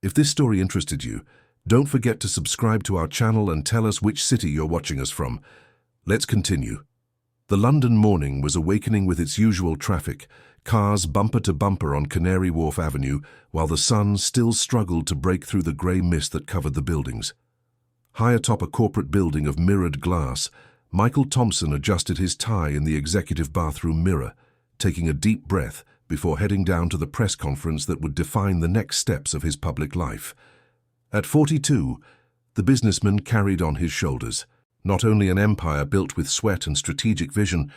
If this story interested you, don't forget to subscribe to our channel and tell us which city you're watching us from. Let's continue. The London morning was awakening with its usual traffic, cars bumper to bumper on Canary Wharf Avenue, while the sun still struggled to break through the grey mist that covered the buildings. High atop a corporate building of mirrored glass, Michael Thompson adjusted his tie in the executive bathroom mirror, taking a deep breath before heading down to the press conference that would define the next steps of his public life. At 42, the businessman carried on his shoulders not only an empire built with sweat and strategic vision,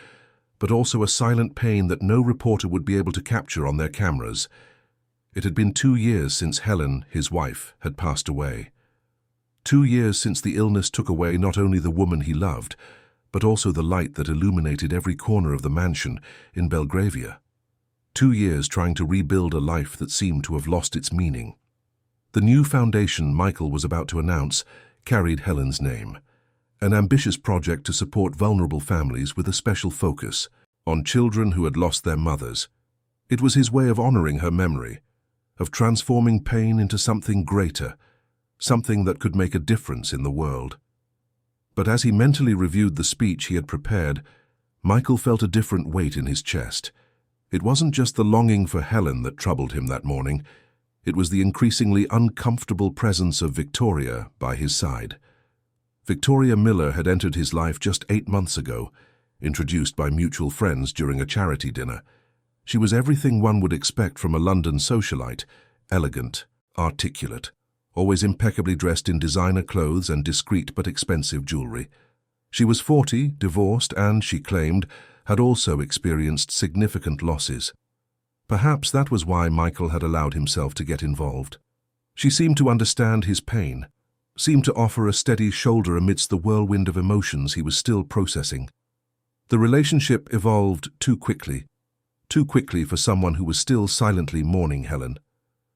but also a silent pain that no reporter would be able to capture on their cameras. It had been 2 years since Helen, his wife, had passed away. 2 years since the illness took away not only the woman he loved, but also the light that illuminated every corner of the mansion in Belgravia. 2 years trying to rebuild a life that seemed to have lost its meaning. The new foundation Michael was about to announce carried Helen's name. An ambitious project to support vulnerable families with a special focus on children who had lost their mothers. It was his way of honoring her memory, of transforming pain into something greater, something that could make a difference in the world. But as he mentally reviewed the speech he had prepared, Michael felt a different weight in his chest. It wasn't just the longing for Helen that troubled him that morning. It was the increasingly uncomfortable presence of Victoria by his side. Victoria Miller had entered his life just 8 months ago, introduced by mutual friends during a charity dinner. She was everything one would expect from a London socialite, elegant, articulate, always impeccably dressed in designer clothes and discreet but expensive jewelry. She was 40, divorced, and, she claimed, had also experienced significant losses. Perhaps that was why Michael had allowed himself to get involved. She seemed to understand his pain, seemed to offer a steady shoulder amidst the whirlwind of emotions he was still processing. The relationship evolved too quickly for someone who was still silently mourning Helen,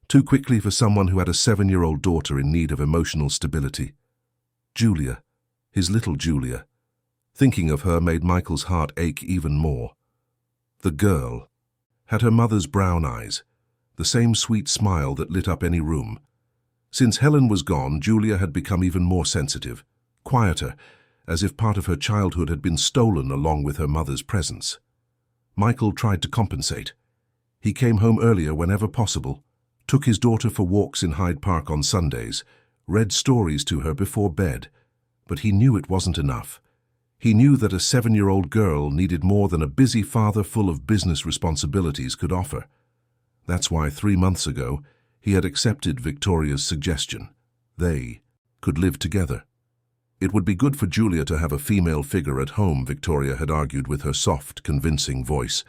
too quickly for someone who had a 7-year-old daughter in need of emotional stability. Julia, his little Julia. Thinking of her made Michael's heart ache even more. The girl had her mother's brown eyes, the same sweet smile that lit up any room. Since Helen was gone, Julia had become even more sensitive, quieter, as if part of her childhood had been stolen along with her mother's presence. Michael tried to compensate. He came home earlier whenever possible, took his daughter for walks in Hyde Park on Sundays, read stories to her before bed, but he knew it wasn't enough. He knew that a 7-year-old girl needed more than a busy father full of business responsibilities could offer. That's why 3 months ago, he had accepted Victoria's suggestion. They could live together. It would be good for Julia to have a female figure at home, Victoria had argued with her soft, convincing voice.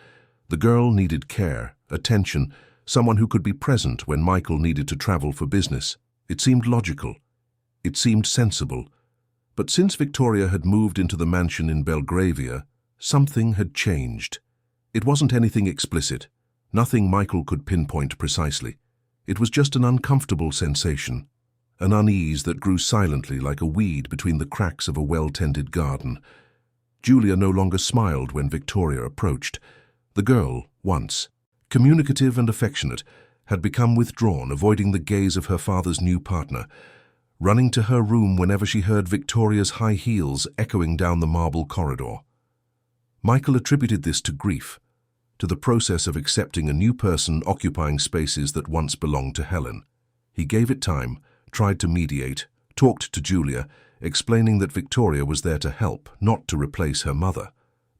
The girl needed care, attention, someone who could be present when Michael needed to travel for business. It seemed logical. It seemed sensible. But since Victoria had moved into the mansion in Belgravia, something had changed. It wasn't anything explicit, nothing Michael could pinpoint precisely. It was just an uncomfortable sensation, an unease that grew silently like a weed between the cracks of a well-tended garden. Julia no longer smiled when Victoria approached. The girl, once communicative and affectionate, had become withdrawn, avoiding the gaze of her father's new partner, running to her room whenever she heard Victoria's high heels echoing down the marble corridor. Michael attributed this to grief, to the process of accepting a new person occupying spaces that once belonged to Helen. He gave it time, tried to mediate, talked to Julia, explaining that Victoria was there to help, not to replace her mother.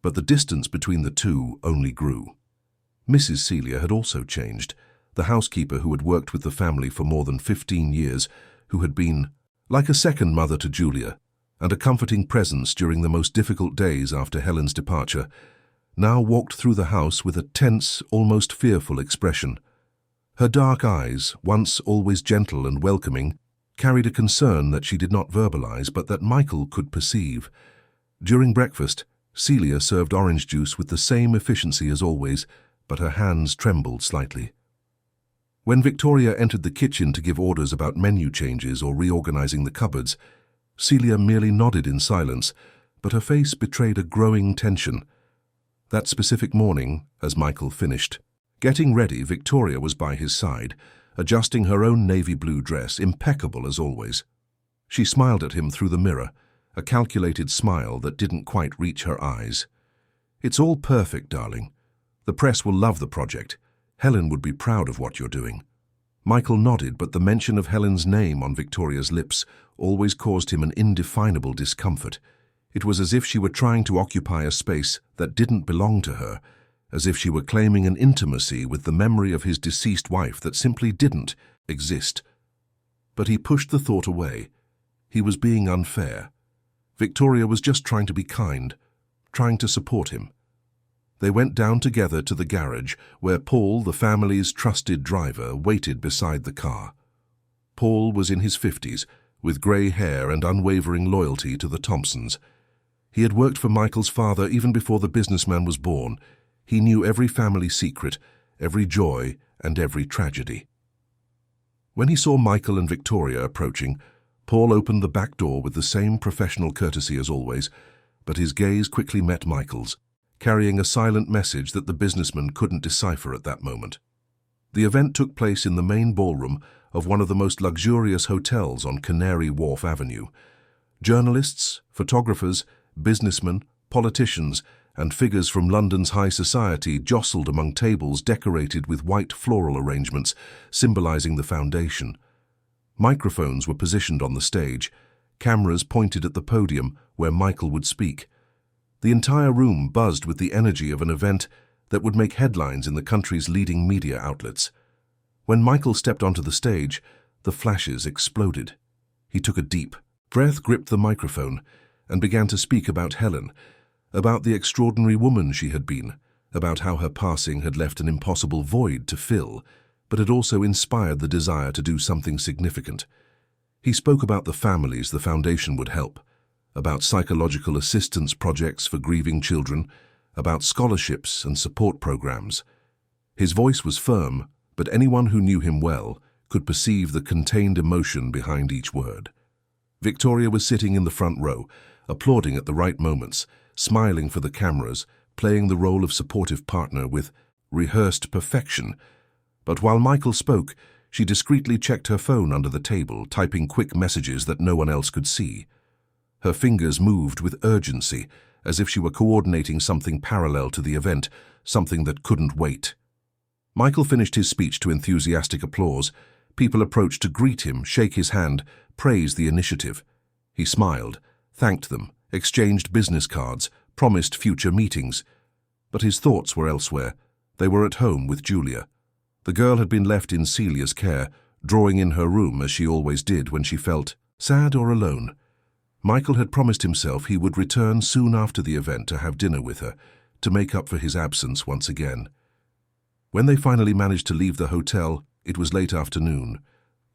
But the distance between the two only grew. Mrs. Celia had also changed. The housekeeper who had worked with the family for more than 15 years, who had been like a second mother to Julia, and a comforting presence during the most difficult days after Helen's departure, now walked through the house with a tense, almost fearful expression. Her dark eyes, once always gentle and welcoming, carried a concern that she did not verbalize but that Michael could perceive. During breakfast, Celia served orange juice with the same efficiency as always, but her hands trembled slightly. When Victoria entered the kitchen to give orders about menu changes or reorganizing the cupboards, Celia merely nodded in silence, but her face betrayed a growing tension. That specific morning, as Michael finished getting ready, Victoria was by his side, adjusting her own navy blue dress, impeccable as always. She smiled at him through the mirror, a calculated smile that didn't quite reach her eyes. "It's all perfect, darling. The press will love the project. Helen would be proud of what you're doing." Michael nodded, but the mention of Helen's name on Victoria's lips always caused him an indefinable discomfort. It was as if she were trying to occupy a space that didn't belong to her, as if she were claiming an intimacy with the memory of his deceased wife that simply didn't exist. But he pushed the thought away. He was being unfair. Victoria was just trying to be kind, trying to support him. They went down together to the garage, where Paul, the family's trusted driver, waited beside the car. Paul was in his 50s, with grey hair and unwavering loyalty to the Thompsons. He had worked for Michael's father even before the businessman was born. He knew every family secret, every joy, and every tragedy. When he saw Michael and Victoria approaching, Paul opened the back door with the same professional courtesy as always, but his gaze quickly met Michael's, carrying a silent message that the businessman couldn't decipher at that moment. The event took place in the main ballroom of one of the most luxurious hotels on Canary Wharf Avenue. Journalists, photographers, businessmen, politicians, and figures from London's high society jostled among tables decorated with white floral arrangements symbolizing the foundation. Microphones were positioned on the stage, cameras pointed at the podium where Michael would speak. The entire room buzzed with the energy of an event that would make headlines in the country's leading media outlets. When Michael stepped onto the stage, the flashes exploded. He took a deep breath, gripped the microphone, and began to speak about Helen, about the extraordinary woman she had been, about how her passing had left an impossible void to fill, but had also inspired the desire to do something significant. He spoke about the families the foundation would help, about psychological assistance projects for grieving children, about scholarships and support programs. His voice was firm, but anyone who knew him well could perceive the contained emotion behind each word. Victoria was sitting in the front row, applauding at the right moments, smiling for the cameras, playing the role of supportive partner with rehearsed perfection. But while Michael spoke, she discreetly checked her phone under the table, typing quick messages that no one else could see. Her fingers moved with urgency, as if she were coordinating something parallel to the event, something that couldn't wait. Michael finished his speech to enthusiastic applause. People approached to greet him, shake his hand, praise the initiative. He smiled, thanked them, exchanged business cards, promised future meetings. But his thoughts were elsewhere. They were at home with Julia. The girl had been left in Celia's care, drawing in her room as she always did when she felt sad or alone. Michael had promised himself he would return soon after the event to have dinner with her, to make up for his absence once again. When they finally managed to leave the hotel, it was late afternoon.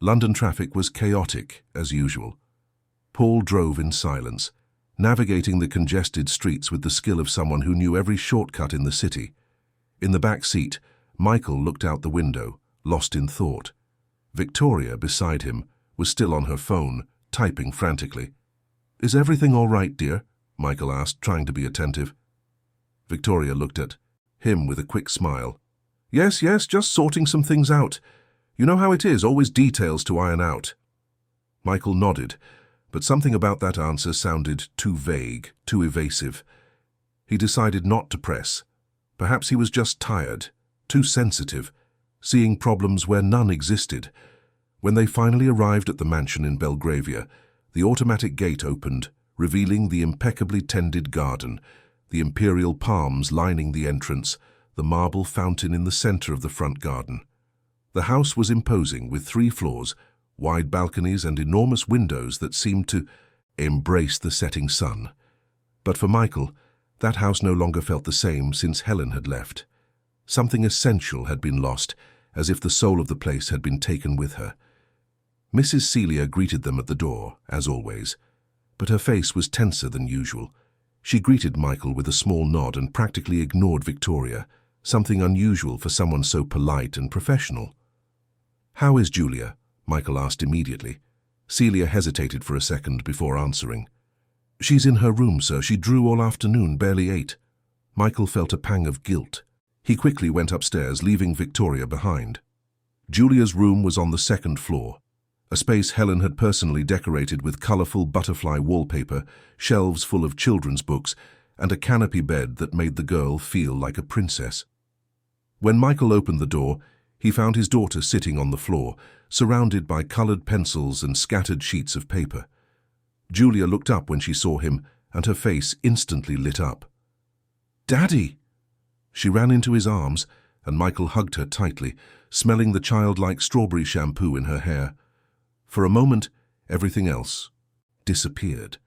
London traffic was chaotic, as usual. Paul drove in silence, navigating the congested streets with the skill of someone who knew every shortcut in the city. In the back seat, Michael looked out the window, lost in thought. Victoria, beside him, was still on her phone, typing frantically. "Is everything all right, dear?" Michael asked, trying to be attentive. Victoria looked at him with a quick smile. Yes, just sorting some things out. You know how it is, always details to iron out." Michael nodded, but something about that answer sounded too vague, too evasive. He decided not to press. Perhaps he was just tired, too sensitive, seeing problems where none existed. When they finally arrived at the mansion in Belgravia, the automatic gate opened, revealing the impeccably tended garden, the imperial palms lining the entrance, the marble fountain in the center of the front garden. The house was imposing, with 3 floors, wide balconies and enormous windows that seemed to embrace the setting sun. But for Michael, that house no longer felt the same since Helen had left. Something essential had been lost, as if the soul of the place had been taken with her. Mrs. Celia greeted them at the door, as always, but her face was tenser than usual. She greeted Michael with a small nod and practically ignored Victoria, something unusual for someone so polite and professional. "How is Julia?" Michael asked immediately. Celia hesitated for a second before answering. "She's in her room, sir. She drew all afternoon, barely ate." Michael felt a pang of guilt. He quickly went upstairs, leaving Victoria behind. Julia's room was on the second floor, a space Helen had personally decorated with colorful butterfly wallpaper, shelves full of children's books, and a canopy bed that made the girl feel like a princess. When Michael opened the door, he found his daughter sitting on the floor, surrounded by colored pencils and scattered sheets of paper. Julia looked up when she saw him, and her face instantly lit up. "Daddy!" She ran into his arms, and Michael hugged her tightly, smelling the childlike strawberry shampoo in her hair. For a moment, everything else disappeared.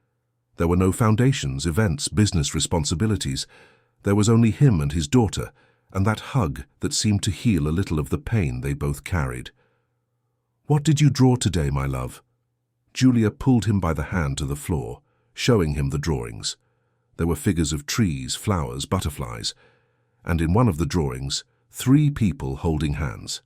There were no foundations, events, business responsibilities. There was only him and his daughter, and that hug that seemed to heal a little of the pain they both carried. "What did you draw today, my love?" Julia pulled him by the hand to the floor, showing him the drawings. There were figures of trees, flowers, butterflies, and in one of the drawings, 3 people holding hands.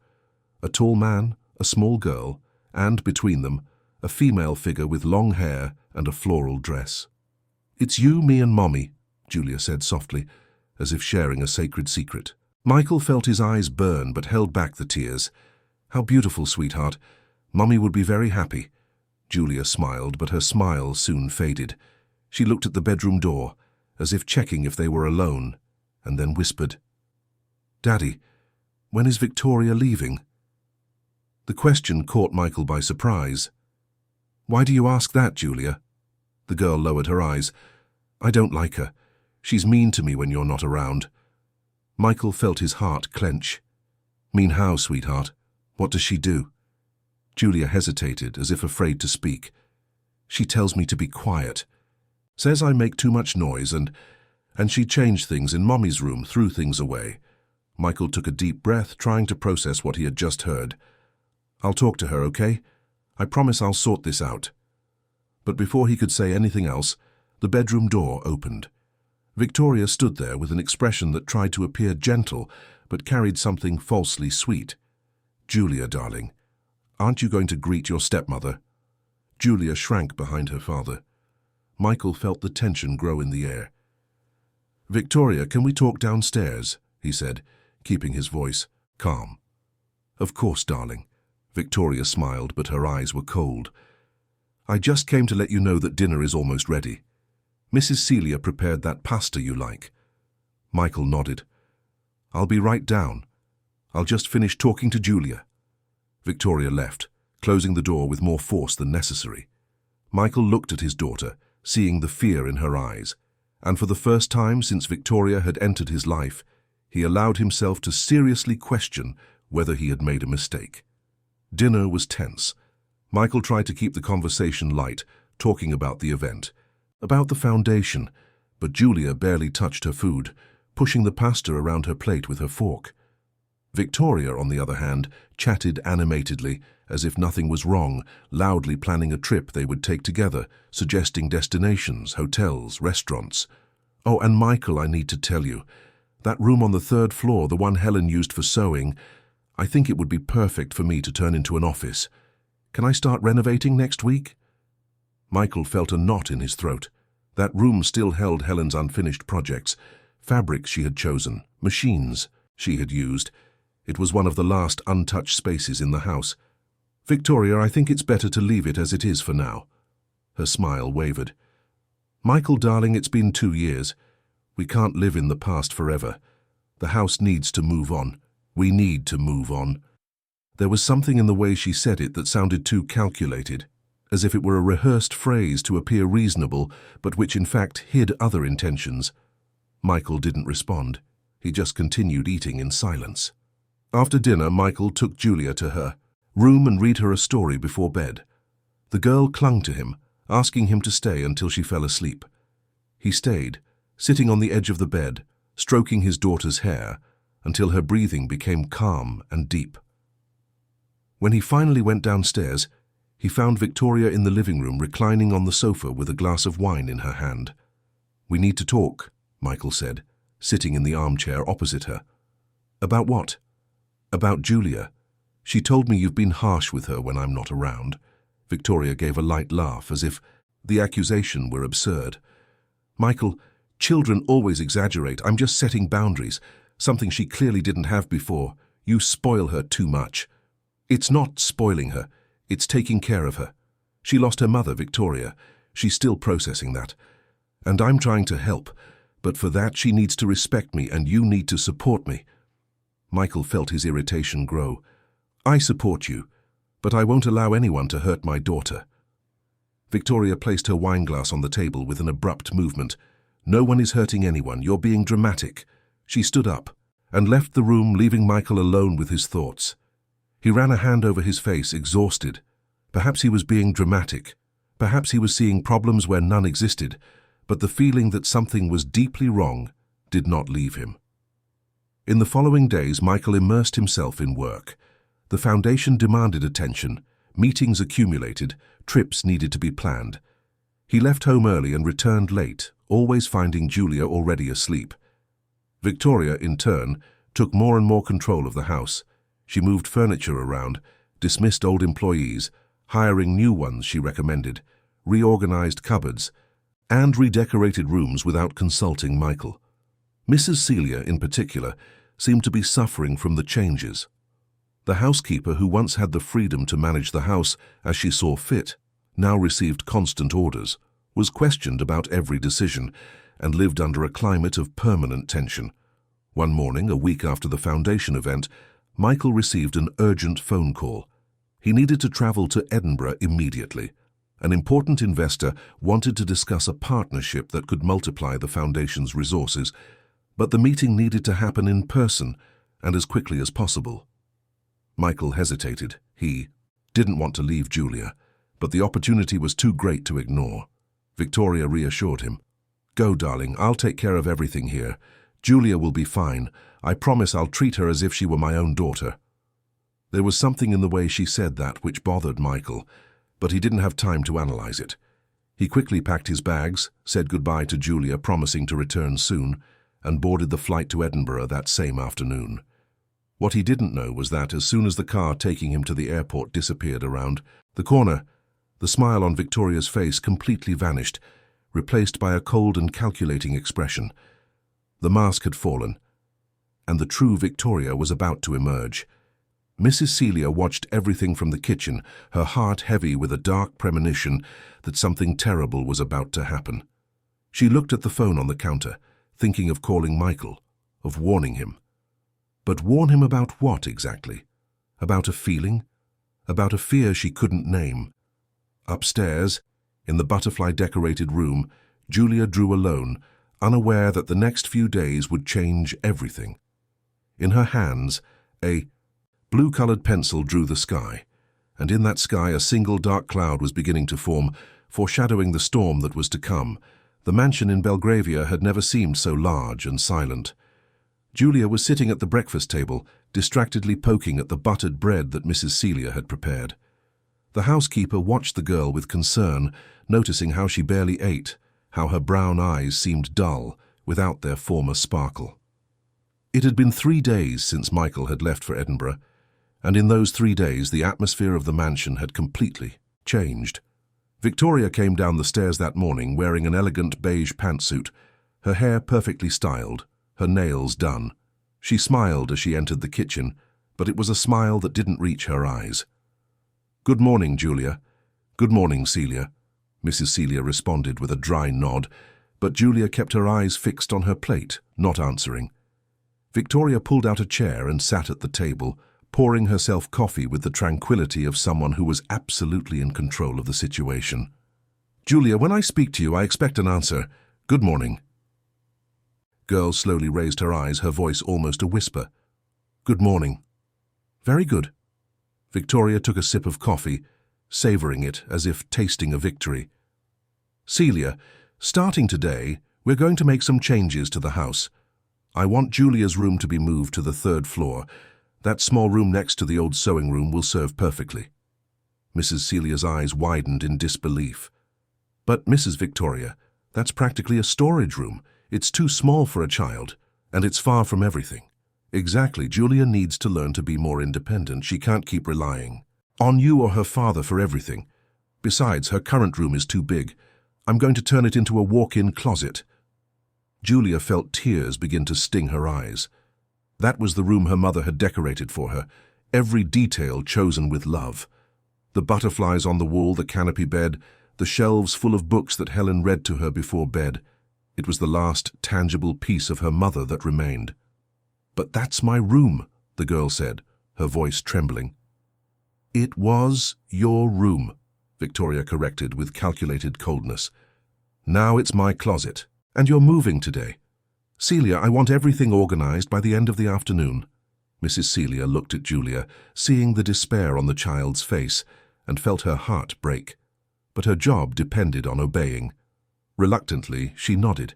A tall man, a small girl, and, between them, a female figure with long hair and a floral dress. "It's you, me and Mommy," Julia said softly, as if sharing a sacred secret. Michael felt his eyes burn but held back the tears. "How beautiful, sweetheart. Mommy would be very happy." Julia smiled, but her smile soon faded. She looked at the bedroom door, as if checking if they were alone, and then whispered, "Daddy, when is Victoria leaving?" The question caught Michael by surprise. "Why do you ask that, Julia?" The girl lowered her eyes. "I don't like her. She's mean to me when you're not around." Michael felt his heart clench. "Mean how, sweetheart? What does she do?" Julia hesitated, as if afraid to speak. "She tells me to be quiet. Says I make too much noise, and she changed things in Mommy's room, threw things away." Michael took a deep breath, trying to process what he had just heard. "I'll talk to her, okay? I promise I'll sort this out." But before he could say anything else, the bedroom door opened. Victoria stood there with an expression that tried to appear gentle, but carried something falsely sweet. "Julia, darling, aren't you going to greet your stepmother?" Julia shrank behind her father. Michael felt the tension grow in the air. "Victoria, can we talk downstairs?" he said, keeping his voice calm. "Of course, darling." Victoria smiled, but her eyes were cold. "I just came to let you know that dinner is almost ready. Mrs. Celia prepared that pasta you like." Michael nodded. "I'll be right down. I'll just finish talking to Julia." Victoria left, closing the door with more force than necessary. Michael looked at his daughter, seeing the fear in her eyes, and for the first time since Victoria had entered his life, he allowed himself to seriously question whether he had made a mistake. Dinner was tense. Michael tried to keep the conversation light, talking about the event, about the foundation, but Julia barely touched her food, pushing the pasta around her plate with her fork. Victoria, on the other hand, chatted animatedly, as if nothing was wrong, loudly planning a trip they would take together, suggesting destinations, hotels, restaurants. "Oh, and Michael, I need to tell you, that room on the 3rd floor, the one Helen used for sewing, I think it would be perfect for me to turn into an office. Can I start renovating next week?" Michael felt a knot in his throat. That room still held Helen's unfinished projects, fabrics she had chosen, machines she had used. It was one of the last untouched spaces in the house. "Victoria, I think it's better to leave it as it is for now." Her smile wavered. "Michael, darling, it's been 2 years. We can't live in the past forever. The house needs to move on. We need to move on." There was something in the way she said it that sounded too calculated, as if it were a rehearsed phrase to appear reasonable, but which in fact hid other intentions. Michael didn't respond. He just continued eating in silence. After dinner, Michael took Julia to her room and read her a story before bed. The girl clung to him, asking him to stay until she fell asleep. He stayed, sitting on the edge of the bed, stroking his daughter's hair, until her breathing became calm and deep. When he finally went downstairs, he found Victoria in the living room reclining on the sofa with a glass of wine in her hand. "We need to talk," Michael said, sitting in the armchair opposite her. "About what?" "About Julia. She told me you've been harsh with her when I'm not around." Victoria gave a light laugh, as if the accusation were absurd. "Michael, children always exaggerate. I'm just setting boundaries, something she clearly didn't have before. You spoil her too much." It's not spoiling her, it's taking care of her. She lost her mother, Victoria. She's still processing that. And I'm trying to help, but for that she needs to respect me and you need to support me. Michael felt his irritation grow. I support you, but I won't allow anyone to hurt my daughter. Victoria placed her wineglass on the table with an abrupt movement. No one is hurting anyone, you're being dramatic. She stood up and left the room, leaving Michael alone with his thoughts. He ran a hand over his face, exhausted. Perhaps he was being dramatic. Perhaps he was seeing problems where none existed, but the feeling that something was deeply wrong did not leave him. In the following days, Michael immersed himself in work. The foundation demanded attention, meetings accumulated, trips needed to be planned. He left home early and returned late, always finding Julia already asleep. Victoria, in turn, took more and more control of the house. She moved furniture around, dismissed old employees, hiring new ones she recommended, reorganized cupboards, and redecorated rooms without consulting Michael. Mrs. Celia, in particular, seemed to be suffering from the changes. The housekeeper, who once had the freedom to manage the house as she saw fit, now received constant orders, was questioned about every decision, and lived under a climate of permanent tension. One morning, a week after the foundation event, Michael received an urgent phone call. He needed to travel to Edinburgh immediately. An important investor wanted to discuss a partnership that could multiply the foundation's resources, but the meeting needed to happen in person and as quickly as possible. Michael hesitated. He didn't want to leave Julia, but the opportunity was too great to ignore. Victoria reassured him. Go, darling, I'll take care of everything here. Julia will be fine. I promise I'll treat her as if she were my own daughter. There was something in the way she said that which bothered Michael, but he didn't have time to analyze it. He quickly packed his bags, said goodbye to Julia, promising to return soon, and boarded the flight to Edinburgh that same afternoon. What he didn't know was that as soon as the car taking him to the airport disappeared around the corner, the smile on Victoria's face completely vanished, replaced by a cold and calculating expression. The mask had fallen, and the true Victoria was about to emerge. Mrs. Celia watched everything from the kitchen, her heart heavy with a dark premonition that something terrible was about to happen. She looked at the phone on the counter, thinking of calling Michael, of warning him. But warn him about what exactly? About a feeling? About a fear she couldn't name? Upstairs, in the butterfly-decorated room, Julia drew alone, unaware that the next few days would change everything. In her hands, a blue-colored pencil drew the sky, and in that sky a single dark cloud was beginning to form, foreshadowing the storm that was to come. The mansion in Belgravia had never seemed so large and silent. Julia was sitting at the breakfast table, distractedly poking at the buttered bread that Mrs. Celia had prepared. The housekeeper watched the girl with concern, noticing how she barely ate, how her brown eyes seemed dull, without their former sparkle. It had been 3 days since Michael had left for Edinburgh, and in those 3 days the atmosphere of the mansion had completely changed. Victoria came down the stairs that morning wearing an elegant beige pantsuit, her hair perfectly styled, her nails done. She smiled as she entered the kitchen, but it was a smile that didn't reach her eyes. "Good morning, Julia." "Good morning, Celia." Mrs. Celia responded with a dry nod, but Julia kept her eyes fixed on her plate, not answering. Victoria pulled out a chair and sat at the table, pouring herself coffee with the tranquility of someone who was absolutely in control of the situation. "Julia, when I speak to you, I expect an answer. Good morning." Girl slowly raised her eyes, her voice almost a whisper. "Good morning." "Very good." Victoria took a sip of coffee, savoring it as if tasting a victory. "Celia, starting today, we're going to make some changes to the house. I want Julia's room to be moved to the 3rd floor. That small room next to the old sewing room will serve perfectly." Mrs. Celia's eyes widened in disbelief. "But, Mrs. Victoria, that's practically a storage room. It's too small for a child, and it's far from everything." "Exactly. Julia needs to learn to be more independent. She can't keep relying on you or her father for everything. Besides, her current room is too big. I'm going to turn it into a walk-in closet." Julia felt tears begin to sting her eyes. That was the room her mother had decorated for her. every detail chosen with love. The butterflies on the wall, the canopy bed, the shelves full of books that Helen read to her before bed. It was the last tangible piece of her mother that remained. "But that's my room," the girl said, her voice trembling. "It was your room," Victoria corrected with calculated coldness. "Now it's my closet, and you're moving today. Celia, I want everything organized by the end of the afternoon." Mrs. Celia looked at Julia, seeing the despair on the child's face, and felt her heart break. But her job depended on obeying. Reluctantly, she nodded.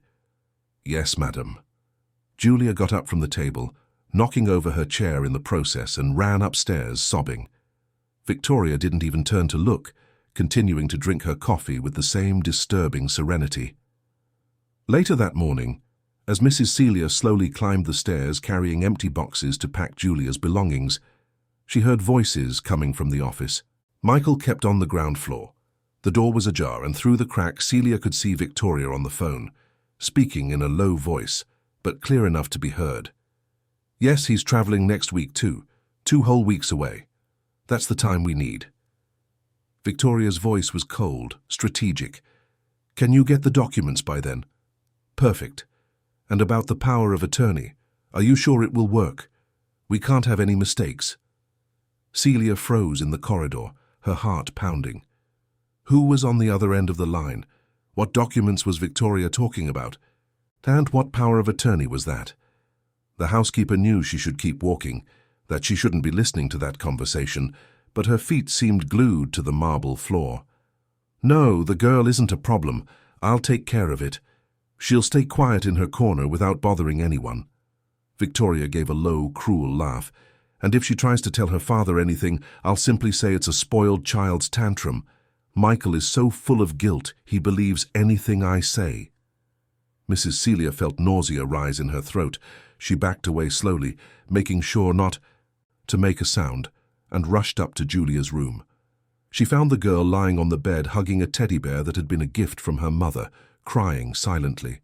"Yes, madam." Julia got up from the table, knocking over her chair in the process, and ran upstairs, sobbing. Victoria didn't even turn to look, continuing to drink her coffee with the same disturbing serenity. Later that morning, as Mrs. Celia slowly climbed the stairs carrying empty boxes to pack Julia's belongings, she heard voices coming from the office. Michael kept on the ground floor. The door was ajar, and through the crack Celia could see Victoria on the phone, speaking in a low voice, but clear enough to be heard. "Yes, he's traveling next week too, 2 whole weeks away. That's the time we need." Victoria's voice was cold, strategic. "Can you get the documents by then?" "Perfect. And about the power of attorney, are you sure it will work? We can't have any mistakes." Celia froze in the corridor, her heart pounding. Who was on the other end of the line? What documents was Victoria talking about? And what power of attorney was that? The housekeeper knew she should keep walking, that she shouldn't be listening to that conversation, but her feet seemed glued to the marble floor. "No, the girl isn't a problem. I'll take care of it. She'll stay quiet in her corner without bothering anyone." Victoria gave a low, cruel laugh. "And if she tries to tell her father anything, I'll simply say it's a spoiled child's tantrum. Michael is so full of guilt, he believes anything I say." Mrs. Celia felt nausea rise in her throat. She backed away slowly, making sure not to make a sound, and rushed up to Julia's room. She found the girl lying on the bed hugging a teddy bear that had been a gift from her mother, crying silently.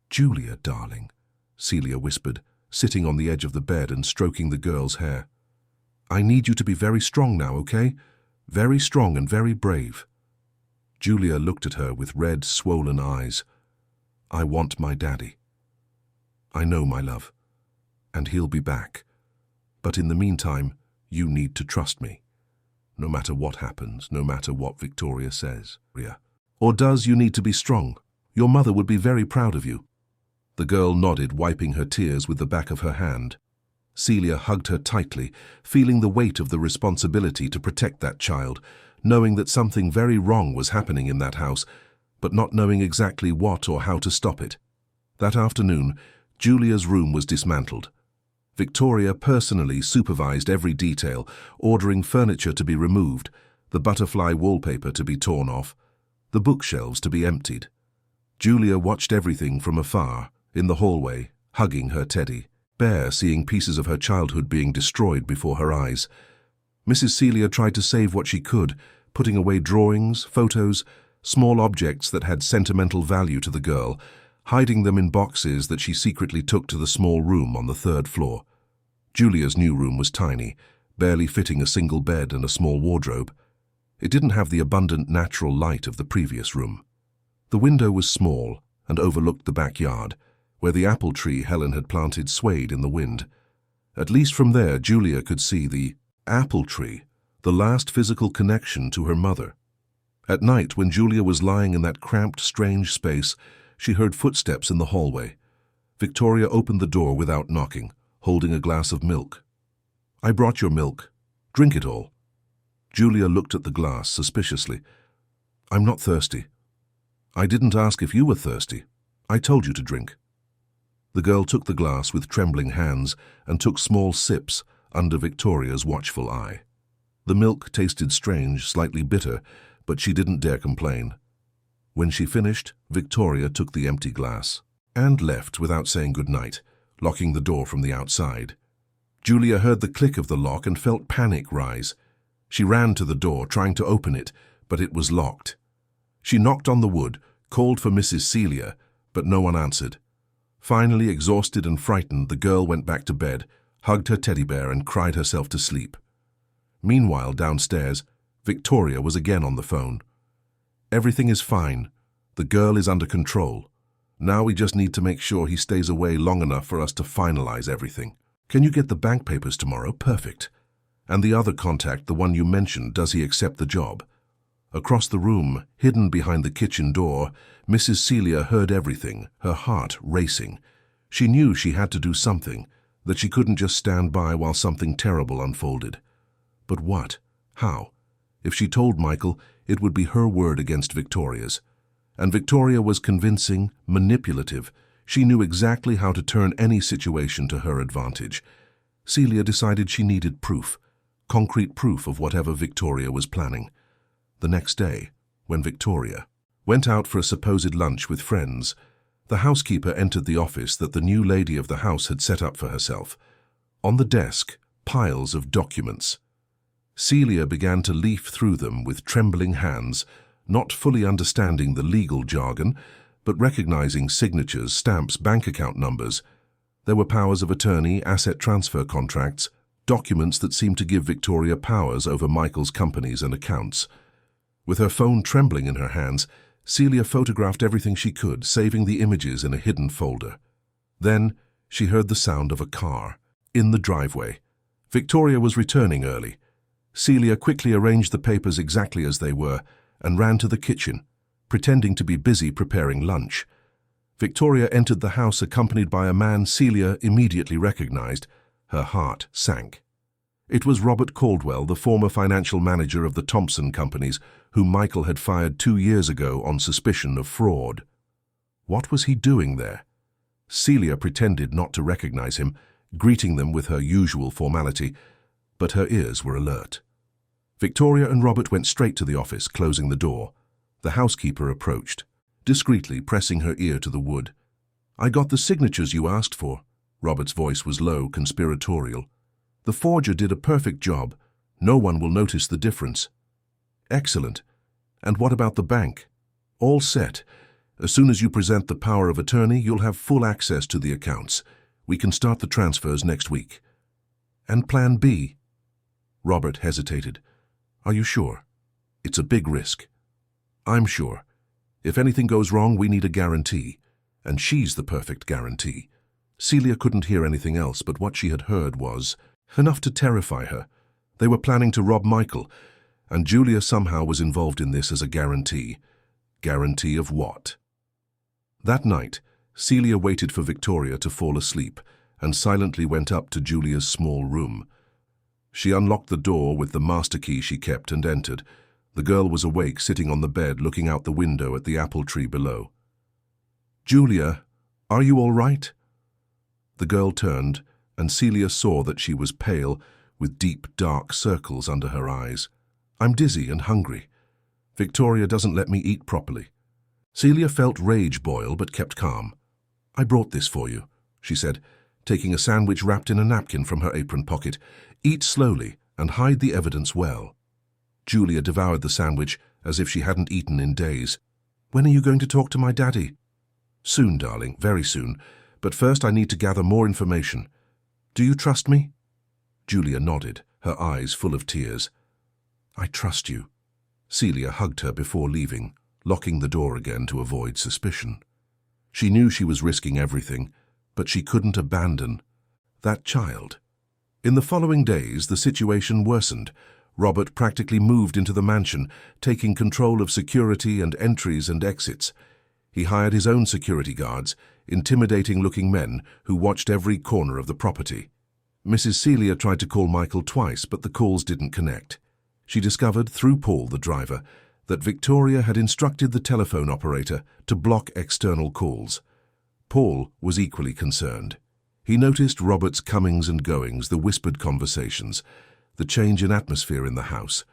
"Julia, darling," Celia whispered, sitting on the edge of the bed and stroking the girl's hair. "I need you to be very strong now, okay? Very strong and very brave." Julia looked at her with red, swollen eyes. "I want my daddy." "I know, my love. And he'll be back. But in the meantime, you need to trust me. No matter what happens, no matter what Victoria says. Or does you need to be strong? Your mother would be very proud of you." The girl nodded, wiping her tears with the back of her hand. Celia hugged her tightly, feeling the weight of the responsibility to protect that child, knowing that something very wrong was happening in that house, but not knowing exactly what or how to stop it. That afternoon, Julia's room was dismantled. Victoria personally supervised every detail, ordering furniture to be removed, the butterfly wallpaper to be torn off, the bookshelves to be emptied. Julia watched everything from afar, in the hallway, hugging her teddy bear, seeing pieces of her childhood being destroyed before her eyes. Mrs. Celia tried to save what she could, putting away drawings, photos, small objects that had sentimental value to the girl, hiding them in boxes that she secretly took to the small room on the 3rd floor. Julia's new room was tiny, barely fitting a single bed and a small wardrobe. It didn't have the abundant natural light of the previous room. The window was small and overlooked the backyard, where the apple tree Helen had planted swayed in the wind. At least from there, Julia could see the apple tree, the last physical connection to her mother. At night, when Julia was lying in that cramped, strange space, she heard footsteps in the hallway. Victoria opened the door without knocking, holding a glass of milk. "I brought your milk. Drink it all." Julia looked at the glass suspiciously. "I'm not thirsty." "I didn't ask if you were thirsty. I told you to drink." The girl took the glass with trembling hands and took small sips under Victoria's watchful eye. The milk tasted strange, slightly bitter, but she didn't dare complain. When she finished, Victoria took the empty glass and left without saying good night, locking the door from the outside. Julia heard the click of the lock and felt panic rise. She ran to the door, trying to open it, but it was locked. She knocked on the wood, called for Mrs. Celia, but no one answered. Finally, exhausted and frightened, the girl went back to bed, hugged her teddy bear and cried herself to sleep. Meanwhile, downstairs, Victoria was again on the phone. "Everything is fine. The girl is under control. Now we just need to make sure he stays away long enough for us to finalize everything. Can you get the bank papers tomorrow? Perfect. And the other contact, the one you mentioned, does he accept the job?" Across the room, hidden behind the kitchen door, Mrs. Celia heard everything, her heart racing. She knew she had to do something, that she couldn't just stand by while something terrible unfolded. But what? How? If she told Michael, it would be her word against Victoria's. And Victoria was convincing, manipulative. She knew exactly how to turn any situation to her advantage. Celia decided she needed proof, concrete proof of whatever Victoria was planning. The next day, when Victoria went out for a supposed lunch with friends, the housekeeper entered the office that the new lady of the house had set up for herself. On the desk, piles of documents. Celia began to leaf through them with trembling hands, not fully understanding the legal jargon, but recognizing signatures, stamps, bank account numbers. There were powers of attorney, asset transfer contracts, documents that seemed to give Victoria powers over Michael's companies and accounts. With her phone trembling in her hands, Celia photographed everything she could, saving the images in a hidden folder. Then she heard the sound of a car. In the driveway, Victoria was returning early. Celia quickly arranged the papers exactly as they were and ran to the kitchen, pretending to be busy preparing lunch. Victoria entered the house accompanied by a man Celia immediately recognized. Her heart sank. It was Robert Caldwell, the former financial manager of the Thompson Companies, whom Michael had fired 2 years ago on suspicion of fraud. What was he doing there? Celia pretended not to recognize him, greeting them with her usual formality, but her ears were alert. Victoria and Robert went straight to the office, closing the door. The housekeeper approached, discreetly pressing her ear to the wood. "I got the signatures you asked for." Robert's voice was low, conspiratorial. "The forger did a perfect job. No one will notice the difference." "Excellent. And what about the bank?" "All set. As soon as you present the power of attorney, you'll have full access to the accounts. We can start the transfers next week." "And Plan B?" Robert hesitated. "Are you sure? It's a big risk." "I'm sure. If anything goes wrong, we need a guarantee. And she's the perfect guarantee." Celia couldn't hear anything else, but what she had heard was enough to terrify her. They were planning to rob Michael, and Julia somehow was involved in this as a guarantee. Guarantee of what? That night, Celia waited for Victoria to fall asleep and silently went up to Julia's small room. She unlocked the door with the master key she kept and entered. The girl was awake, sitting on the bed, looking out the window at the apple tree below. "Julia, are you all right?" The girl turned, and Celia saw that she was pale, with deep, dark circles under her eyes. "I'm dizzy and hungry. Victoria doesn't let me eat properly." Celia felt rage boil but kept calm. "I brought this for you," she said, taking a sandwich wrapped in a napkin from her apron pocket. "Eat slowly and hide the evidence well." Julia devoured the sandwich as if she hadn't eaten in days. "When are you going to talk to my daddy?" "Soon, darling, very soon. But first I need to gather more information. Do you trust me?" Julia nodded, her eyes full of tears. "I trust you." Celia hugged her before leaving, locking the door again to avoid suspicion. She knew she was risking everything, but she couldn't abandon that child. In the following days, the situation worsened. Robert practically moved into the mansion, taking control of security and entries and exits. He hired his own security guards, intimidating-looking men who watched every corner of the property. Mrs. Celia tried to call Michael twice, but the calls didn't connect. She discovered, through Paul, the driver, that Victoria had instructed the telephone operator to block external calls. Paul was equally concerned. He noticed Robert's comings and goings, the whispered conversations, the change in atmosphere in the house.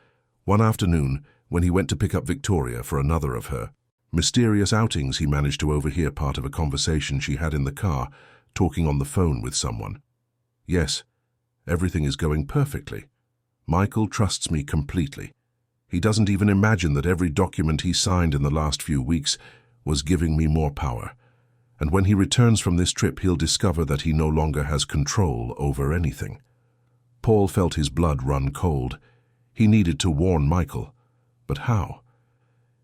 One afternoon, when he went to pick up Victoria for another of her mysterious outings, he managed to overhear part of a conversation she had in the car, talking on the phone with someone. "Yes, everything is going perfectly. Michael trusts me completely. He doesn't even imagine that every document he signed in the last few weeks was giving me more power. and when he returns from this trip he'll discover that he no longer has control over anything. Paul felt his blood run cold. He needed to warn Michael. But how?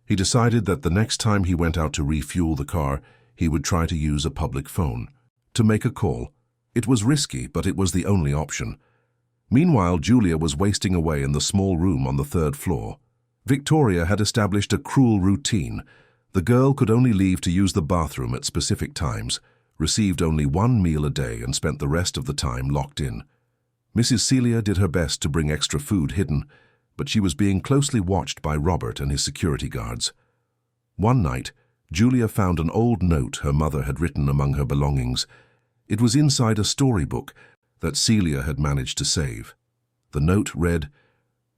He decided that the next time he went out to refuel the car, he would try to use a public phone. To make a call. It was risky, but it was the only option. Meanwhile, Julia was wasting away in the small room on the 3rd floor. Victoria had established a cruel routine. The girl could only leave to use the bathroom at specific times, received only 1 meal a day, and spent the rest of the time locked in. Mrs. Celia did her best to bring extra food hidden, but she was being closely watched by Robert and his security guards. One night, Julia found an old note her mother had written among her belongings. It was inside a storybook that Celia had managed to save. The note read,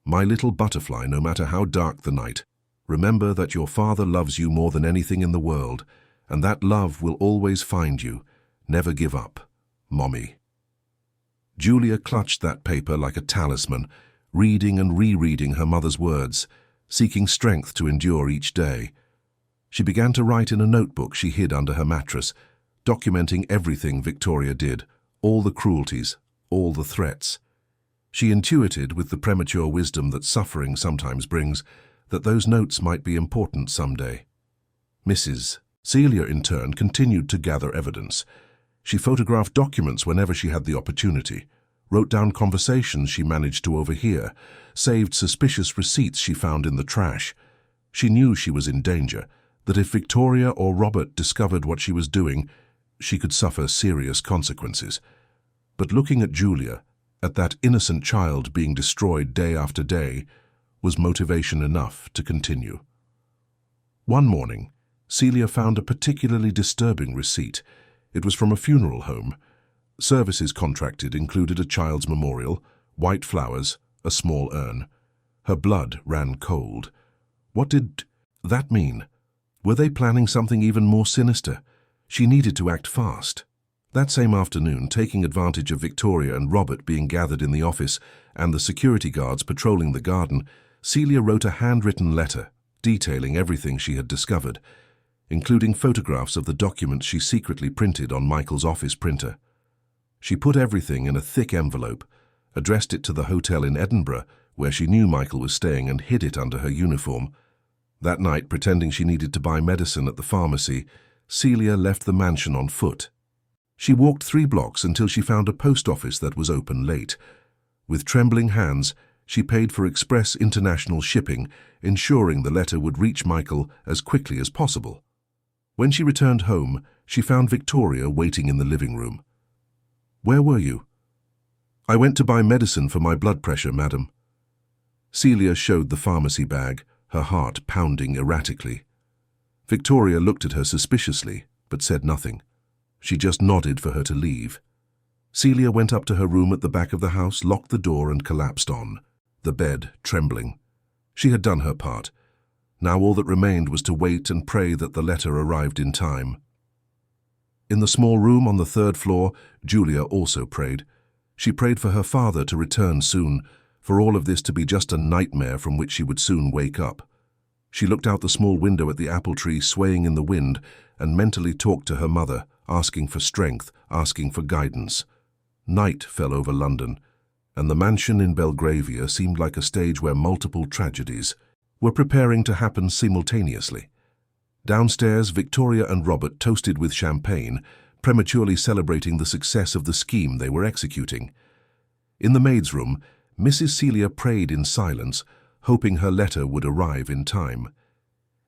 "My little butterfly, no matter how dark the night, remember that your father loves you more than anything in the world, and that love will always find you. Never give up. Mommy." Julia clutched that paper like a talisman, reading and rereading her mother's words, seeking strength to endure each day. She began to write in a notebook she hid under her mattress, documenting everything Victoria did, all the cruelties, all the threats. She intuited, with the premature wisdom that suffering sometimes brings, that those notes might be important someday. Mrs. Celia, in turn, continued to gather evidence. She photographed documents whenever she had the opportunity, wrote down conversations she managed to overhear, saved suspicious receipts she found in the trash. She knew she was in danger, that if Victoria or Robert discovered what she was doing, she could suffer serious consequences. But looking at Julia, at that innocent child being destroyed day after day, was motivation enough to continue. One morning, Celia found a particularly disturbing receipt. It was from a funeral home. Services contracted included a child's memorial, white flowers, a small urn. Her blood ran cold. What did that mean? Were they planning something even more sinister? She needed to act fast. That same afternoon, taking advantage of Victoria and Robert being gathered in the office and the security guards patrolling the garden, Celia wrote a handwritten letter detailing everything she had discovered, including photographs of the documents she secretly printed on Michael's office printer. She put everything in a thick envelope, addressed it to the hotel in Edinburgh, where she knew Michael was staying, and hid it under her uniform. That night, pretending she needed to buy medicine at the pharmacy, Celia left the mansion on foot. She walked 3 blocks until she found a post office that was open late. With trembling hands, she paid for express international shipping, ensuring the letter would reach Michael as quickly as possible. When she returned home, she found Victoria waiting in the living room. "Where were you?" "I went to buy medicine for my blood pressure, madam." Celia showed the pharmacy bag, her heart pounding erratically. Victoria looked at her suspiciously, but said nothing. She just nodded for her to leave. Celia went up to her room at the back of the house, locked the door, and collapsed on the bed, trembling. She had done her part. Now all that remained was to wait and pray that the letter arrived in time. In the small room on the 3rd floor, Julia also prayed. She prayed for her father to return soon, for all of this to be just a nightmare from which she would soon wake up. She looked out the small window at the apple tree swaying in the wind and mentally talked to her mother, asking for strength, asking for guidance. Night fell over London, and the mansion in Belgravia seemed like a stage where multiple tragedies were preparing to happen simultaneously. Downstairs, Victoria and Robert toasted with champagne, prematurely celebrating the success of the scheme they were executing. In the maid's room, Mrs. Celia prayed in silence, hoping her letter would arrive in time.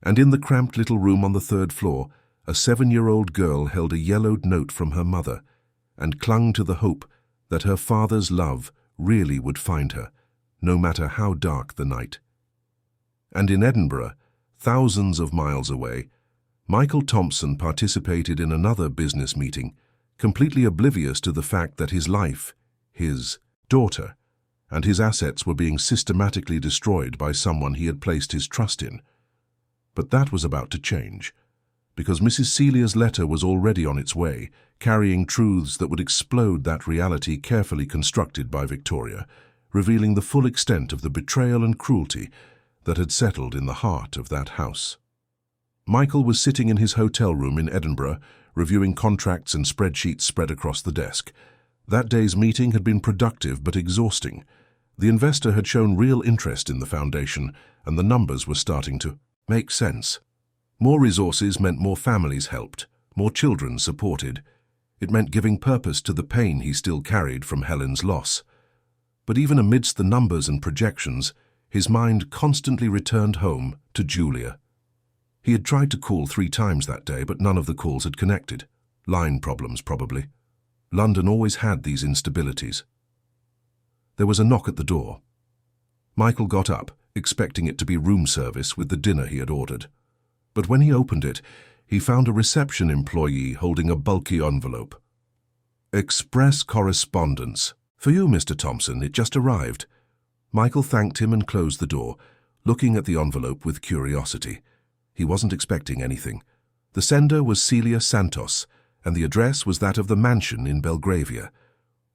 And in the cramped little room on the 3rd floor, a 7-year-old girl held a yellowed note from her mother and clung to the hope that her father's love really would find her, no matter how dark the night. And in Edinburgh, thousands of miles away, Michael Thompson participated in another business meeting, completely oblivious to the fact that his life, his daughter, and his assets were being systematically destroyed by someone he had placed his trust in. But that was about to change, because Mrs. Celia's letter was already on its way, carrying truths that would explode that reality carefully constructed by Victoria, revealing the full extent of the betrayal and cruelty that had settled in the heart of that house. Michael was sitting in his hotel room in Edinburgh, reviewing contracts and spreadsheets spread across the desk. That day's meeting had been productive but exhausting. The investor had shown real interest in the foundation, and the numbers were starting to make sense. More resources meant more families helped, more children supported. It meant giving purpose to the pain he still carried from Helen's loss. But even amidst the numbers and projections, his mind constantly returned home to Julia. He had tried to call 3 times that day, but none of the calls had connected. Line problems, probably. London always had these instabilities. There was a knock at the door. Michael got up, expecting it to be room service with the dinner he had ordered. But when he opened it, he found a reception employee holding a bulky envelope. "Express correspondence. For you, Mr. Thompson, it just arrived." Michael thanked him and closed the door, looking at the envelope with curiosity. He wasn't expecting anything. The sender was Celia Santos, and the address was that of the mansion in Belgravia.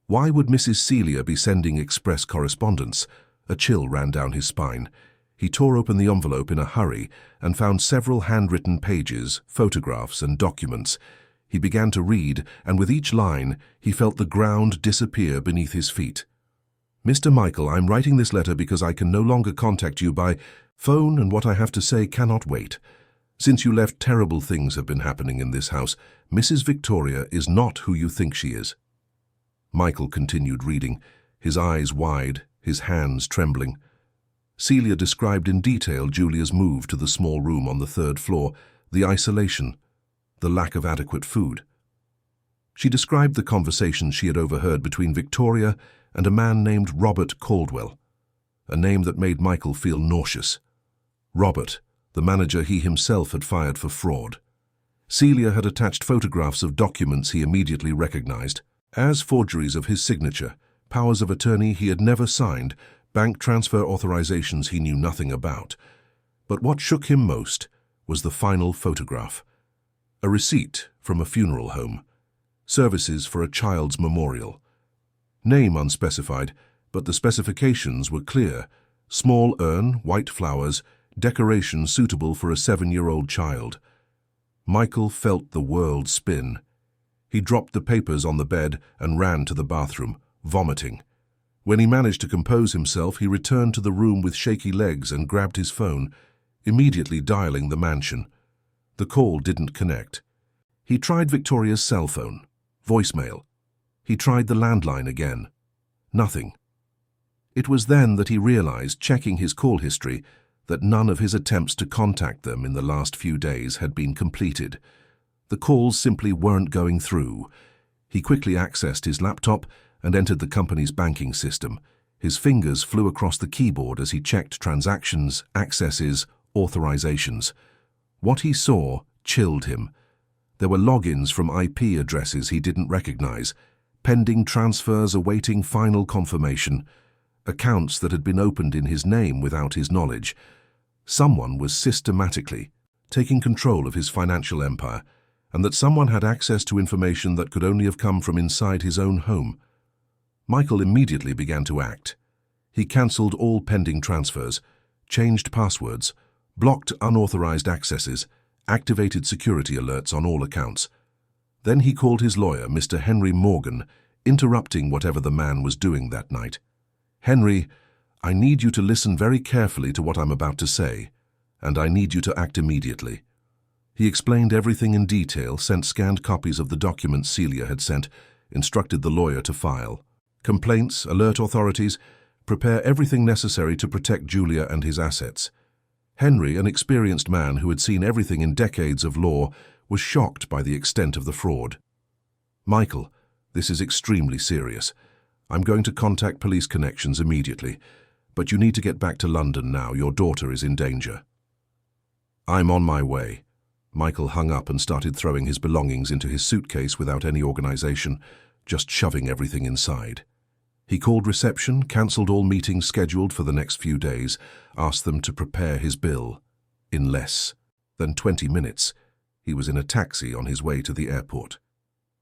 Why would Mrs. Celia be sending express correspondence? A chill ran down his spine. He tore open the envelope in a hurry and found several handwritten pages, photographs and documents. He began to read, and with each line, he felt the ground disappear beneath his feet. "Mr. Michael, I'm writing this letter because I can no longer contact you by phone, and what I have to say cannot wait. Since you left, terrible things have been happening in this house. Mrs. Victoria is not who you think she is." Michael continued reading, his eyes wide, his hands trembling. Celia described in detail Julia's move to the small room on the 3rd floor, the isolation, the lack of adequate food. She described the conversations she had overheard between Victoria and a man named Robert Caldwell, a name that made Michael feel nauseous. Robert, the manager he himself had fired for fraud. Celia had attached photographs of documents he immediately recognized as forgeries of his signature, powers of attorney he had never signed, bank transfer authorizations he knew nothing about. But what shook him most was the final photograph. A receipt from a funeral home. Services for a child's memorial. Name unspecified, but the specifications were clear. Small urn, white flowers, decoration suitable for a 7-year-old child. Michael felt the world spin. He dropped the papers on the bed and ran to the bathroom, vomiting. When he managed to compose himself, he returned to the room with shaky legs and grabbed his phone, immediately dialing the mansion. The call didn't connect. He tried Victoria's cell phone, voicemail. He tried the landline again. Nothing. It was then that he realized, checking his call history, that none of his attempts to contact them in the last few days had been completed. The calls simply weren't going through. He quickly accessed his laptop and entered the company's banking system. His fingers flew across the keyboard as he checked transactions, accesses, authorizations. What he saw chilled him. There were logins from IP addresses he didn't recognize, pending transfers awaiting final confirmation, accounts that had been opened in his name without his knowledge. Someone was systematically taking control of his financial empire, and that someone had access to information that could only have come from inside his own home. Michael immediately began to act. He cancelled all pending transfers, changed passwords, blocked unauthorized accesses, activated security alerts on all accounts. Then he called his lawyer, Mr. Henry Morgan, interrupting whatever the man was doing that night. "Henry, I need you to listen very carefully to what I'm about to say, and I need you to act immediately." He explained everything in detail, sent scanned copies of the documents Celia had sent, instructed the lawyer to file complaints, alert authorities, prepare everything necessary to protect Julia and his assets. Henry, an experienced man who had seen everything in decades of law, was shocked by the extent of the fraud. "Michael, this is extremely serious. I'm going to contact police connections immediately, but you need to get back to London now. Your daughter is in danger." "I'm on my way." Michael hung up and started throwing his belongings into his suitcase without any organization, just shoving everything inside. He called reception, cancelled all meetings scheduled for the next few days, asked them to prepare his bill. In less than 20 minutes, he was in a taxi on his way to the airport.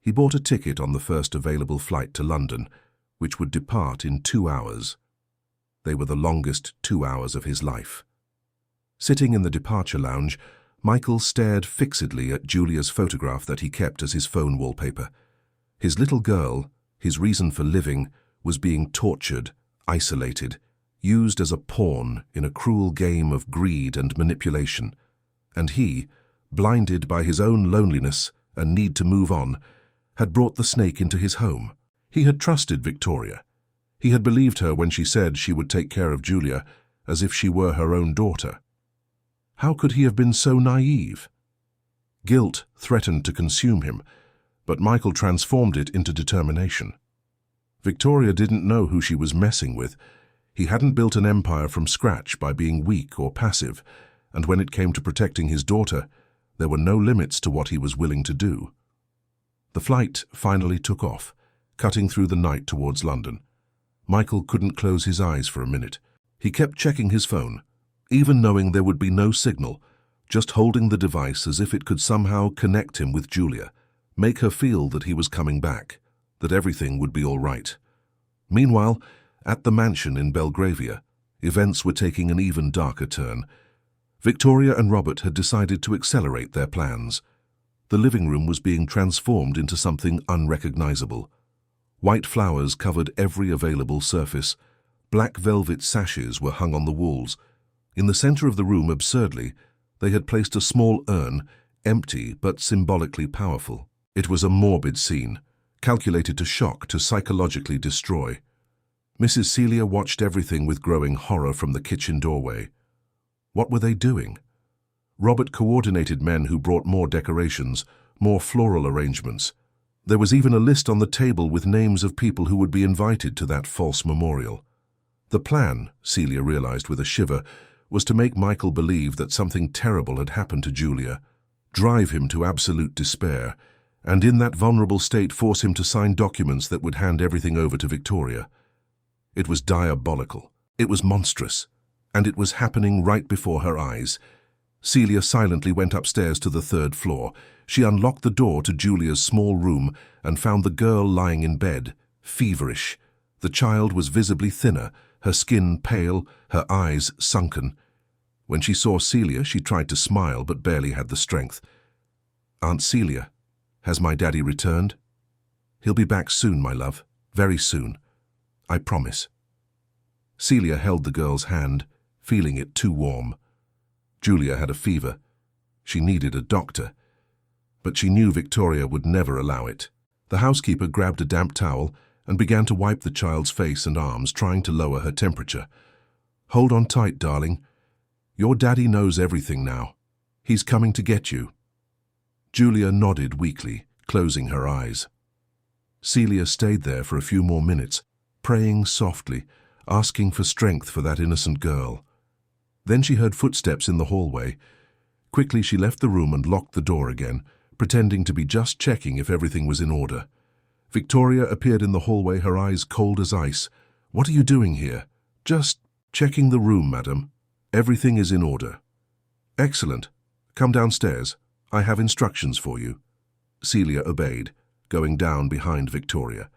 He bought a ticket on the first available flight to London, which would depart in 2 hours. They were the longest 2 hours of his life. Sitting in the departure lounge, Michael stared fixedly at Julia's photograph that he kept as his phone wallpaper. His little girl, his reason for living, was being tortured, isolated, used as a pawn in a cruel game of greed and manipulation. And he, blinded by his own loneliness and need to move on, had brought the snake into his home. He had trusted Victoria. He had believed her when she said she would take care of Julia as if she were her own daughter. How could he have been so naive? Guilt threatened to consume him, but Michael transformed it into determination. Victoria didn't know who she was messing with. He hadn't built an empire from scratch by being weak or passive, and when it came to protecting his daughter, there were no limits to what he was willing to do. The flight finally took off, cutting through the night towards London. Michael couldn't close his eyes for a minute. He kept checking his phone, even knowing there would be no signal, just holding the device as if it could somehow connect him with Julia, make her feel that he was coming back, that everything would be all right. Meanwhile, at the mansion in Belgravia, events were taking an even darker turn. Victoria and Robert had decided to accelerate their plans. The living room was being transformed into something unrecognizable. White flowers covered every available surface. Black velvet sashes were hung on the walls. In the center of the room, absurdly, they had placed a small urn, empty but symbolically powerful. It was a morbid scene, calculated to shock, to psychologically destroy. Mrs. Celia watched everything with growing horror from the kitchen doorway. What were they doing? Robert coordinated men who brought more decorations, more floral arrangements. There was even a list on the table with names of people who would be invited to that false memorial. The plan, Celia realized with a shiver, was to make Michael believe that something terrible had happened to Julia, drive him to absolute despair, and in that vulnerable state force him to sign documents that would hand everything over to Victoria. It was diabolical. It was monstrous. And it was happening right before her eyes. Celia silently went upstairs to the 3rd floor. She unlocked the door to Julia's small room and found the girl lying in bed, feverish. The child was visibly thinner, her skin pale, her eyes sunken. When she saw Celia, she tried to smile but barely had the strength. "Aunt Celia, has my daddy returned?" "He'll be back soon, my love, very soon. I promise." Celia held the girl's hand, feeling it too warm. Julia had a fever. She needed a doctor. But she knew Victoria would never allow it. The housekeeper grabbed a damp towel and began to wipe the child's face and arms, trying to lower her temperature. "Hold on tight, darling. Your daddy knows everything now. He's coming to get you." Julia nodded weakly, closing her eyes. Celia stayed there for a few more minutes, praying softly, asking for strength for that innocent girl. Then she heard footsteps in the hallway. Quickly she left the room and locked the door again, pretending to be just checking if everything was in order. Victoria appeared in the hallway, her eyes cold as ice. "What are you doing here?" "Just checking the room, madam. Everything is in order." "Excellent. Come downstairs. I have instructions for you." Celia obeyed, going down behind Victoria.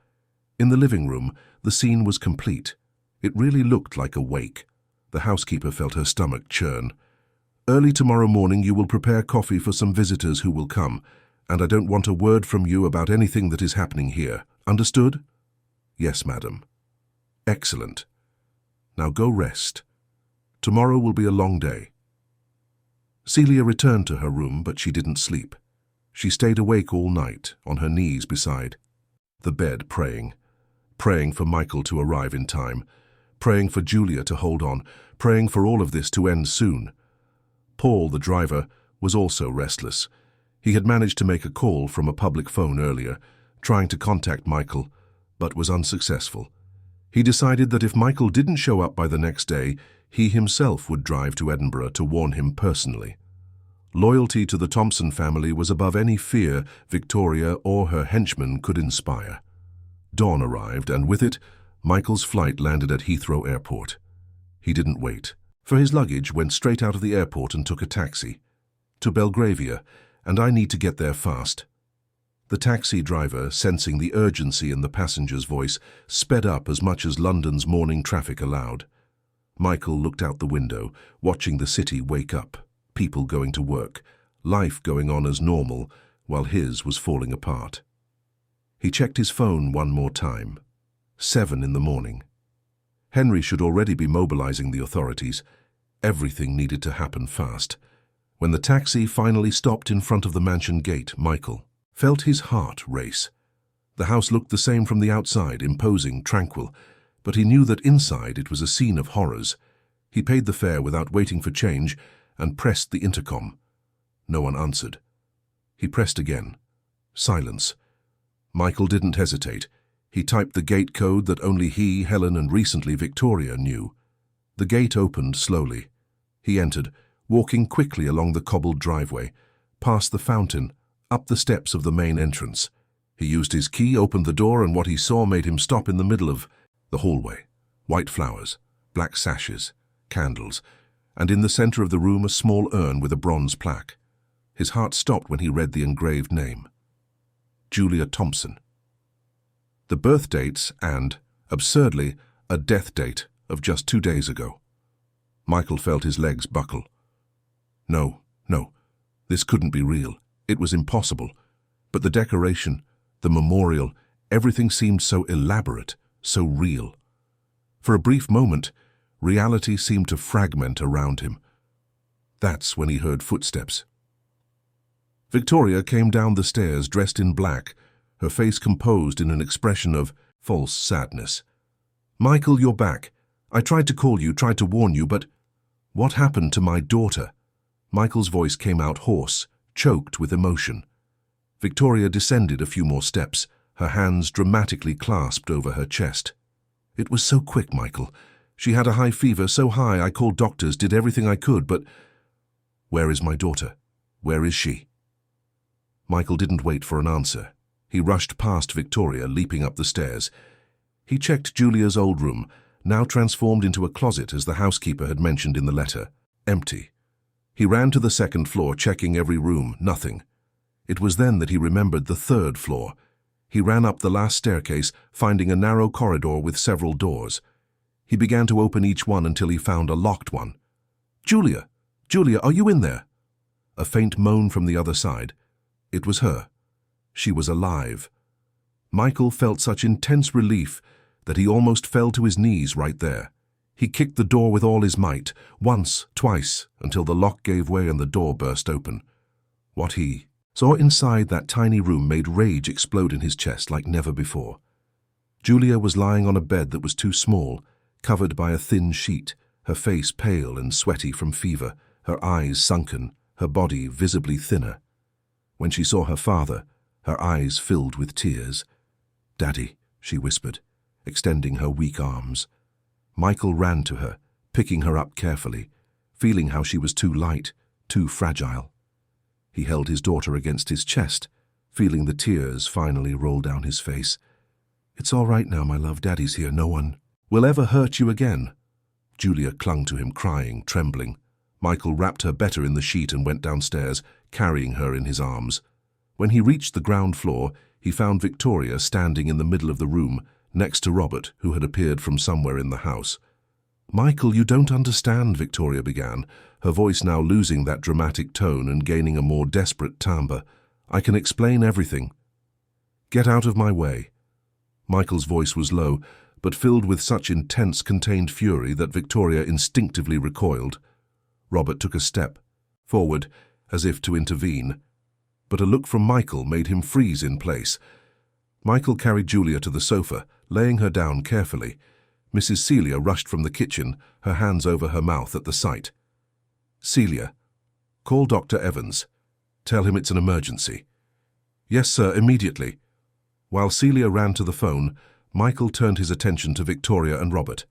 In the living room, the scene was complete. It really looked like a wake. The housekeeper felt her stomach churn. "Early tomorrow morning you will prepare coffee for some visitors who will come, and I don't want a word from you about anything that is happening here. Understood?" "Yes, madam." "Excellent. Now go rest. Tomorrow will be a long day." Celia returned to her room, but she didn't sleep. She stayed awake all night, on her knees beside the bed, praying for Michael to arrive in time, praying for Julia to hold on, praying for all of this to end soon. Paul, the driver, was also restless. He had managed to make a call from a public phone earlier, trying to contact Michael, but was unsuccessful. He decided that if Michael didn't show up by the next day, he himself would drive to Edinburgh to warn him personally. Loyalty to the Thompson family was above any fear Victoria or her henchmen could inspire. Dawn arrived, and with it, Michael's flight landed at Heathrow Airport. He didn't wait. For his luggage, went straight out of the airport and took a taxi. "To Belgravia, and I need to get there fast." The taxi driver, sensing the urgency in the passenger's voice, sped up as much as London's morning traffic allowed. Michael looked out the window, watching the city wake up, people going to work, life going on as normal while his was falling apart. He checked his phone one more time. 7 in the morning. Henry should already be mobilizing the authorities. Everything needed to happen fast. When the taxi finally stopped in front of the mansion gate, Michael felt his heart race. The house looked the same from the outside, imposing, tranquil, but he knew that inside it was a scene of horrors. He paid the fare without waiting for change and pressed the intercom. No one answered. He pressed again. Silence. Michael didn't hesitate. He typed the gate code that only he, Helen, and recently Victoria knew. The gate opened slowly. He entered, walking quickly along the cobbled driveway, past the fountain, up the steps of the main entrance. He used his key, opened the door, and what he saw made him stop in the middle of the hallway. White flowers, black sashes, candles, and in the center of the room a small urn with a bronze plaque. His heart stopped when he read the engraved name. Julia Thompson. The birth dates and, absurdly, a death date of just 2 days ago. Michael felt his legs buckle. No, this couldn't be real. It was impossible. But the decoration, the memorial, everything seemed so elaborate, so real. For a brief moment, reality seemed to fragment around him. That's when he heard footsteps. Victoria came down the stairs dressed in black, her face composed in an expression of false sadness. "Michael, you're back. I tried to call you, tried to warn you, but what happened to my daughter?" Michael's voice came out hoarse, choked with emotion. Victoria descended a few more steps, her hands dramatically clasped over her chest. "It was so quick, Michael. She had a high fever, so high I called doctors, did everything I could, but where is my daughter? Where is she?" Michael didn't wait for an answer. He rushed past Victoria, leaping up the stairs. He checked Julia's old room, now transformed into a closet as the housekeeper had mentioned in the letter. Empty. He ran to the second floor, checking every room. Nothing. It was then that he remembered the third floor. He ran up the last staircase, finding a narrow corridor with several doors. He began to open each one until he found a locked one. "Julia! Julia, are you in there?" A faint moan from the other side. It was her. She was alive. Michael felt such intense relief that he almost fell to his knees right there. He kicked the door with all his might, once, twice, until the lock gave way and the door burst open. What he saw inside that tiny room made rage explode in his chest like never before. Julia was lying on a bed that was too small, covered by a thin sheet, her face pale and sweaty from fever, her eyes sunken, her body visibly thinner. When she saw her father, her eyes filled with tears. "Daddy," she whispered, extending her weak arms. Michael ran to her, picking her up carefully, feeling how she was too light, too fragile. He held his daughter against his chest, feeling the tears finally roll down his face. "It's all right now, my love. Daddy's here. No one will ever hurt you again." Julia clung to him, crying, trembling. Michael wrapped her better in the sheet and went downstairs, carrying her in his arms. When he reached the ground floor, he found Victoria standing in the middle of the room, next to Robert, who had appeared from somewhere in the house. "Michael, you don't understand," Victoria began, her voice now losing that dramatic tone and gaining a more desperate timbre. "I can explain everything." "Get out of my way." Michael's voice was low, but filled with such intense, contained fury that Victoria instinctively recoiled. Robert took a step forward, as if to intervene, but a look from Michael made him freeze in place. Michael carried Julia to the sofa, laying her down carefully. Mrs. Celia rushed from the kitchen, her hands over her mouth at the sight. "Celia, call Dr. Evans. Tell him it's an emergency." "Yes, sir, immediately." While Celia ran to the phone, Michael turned his attention to Victoria and Robert.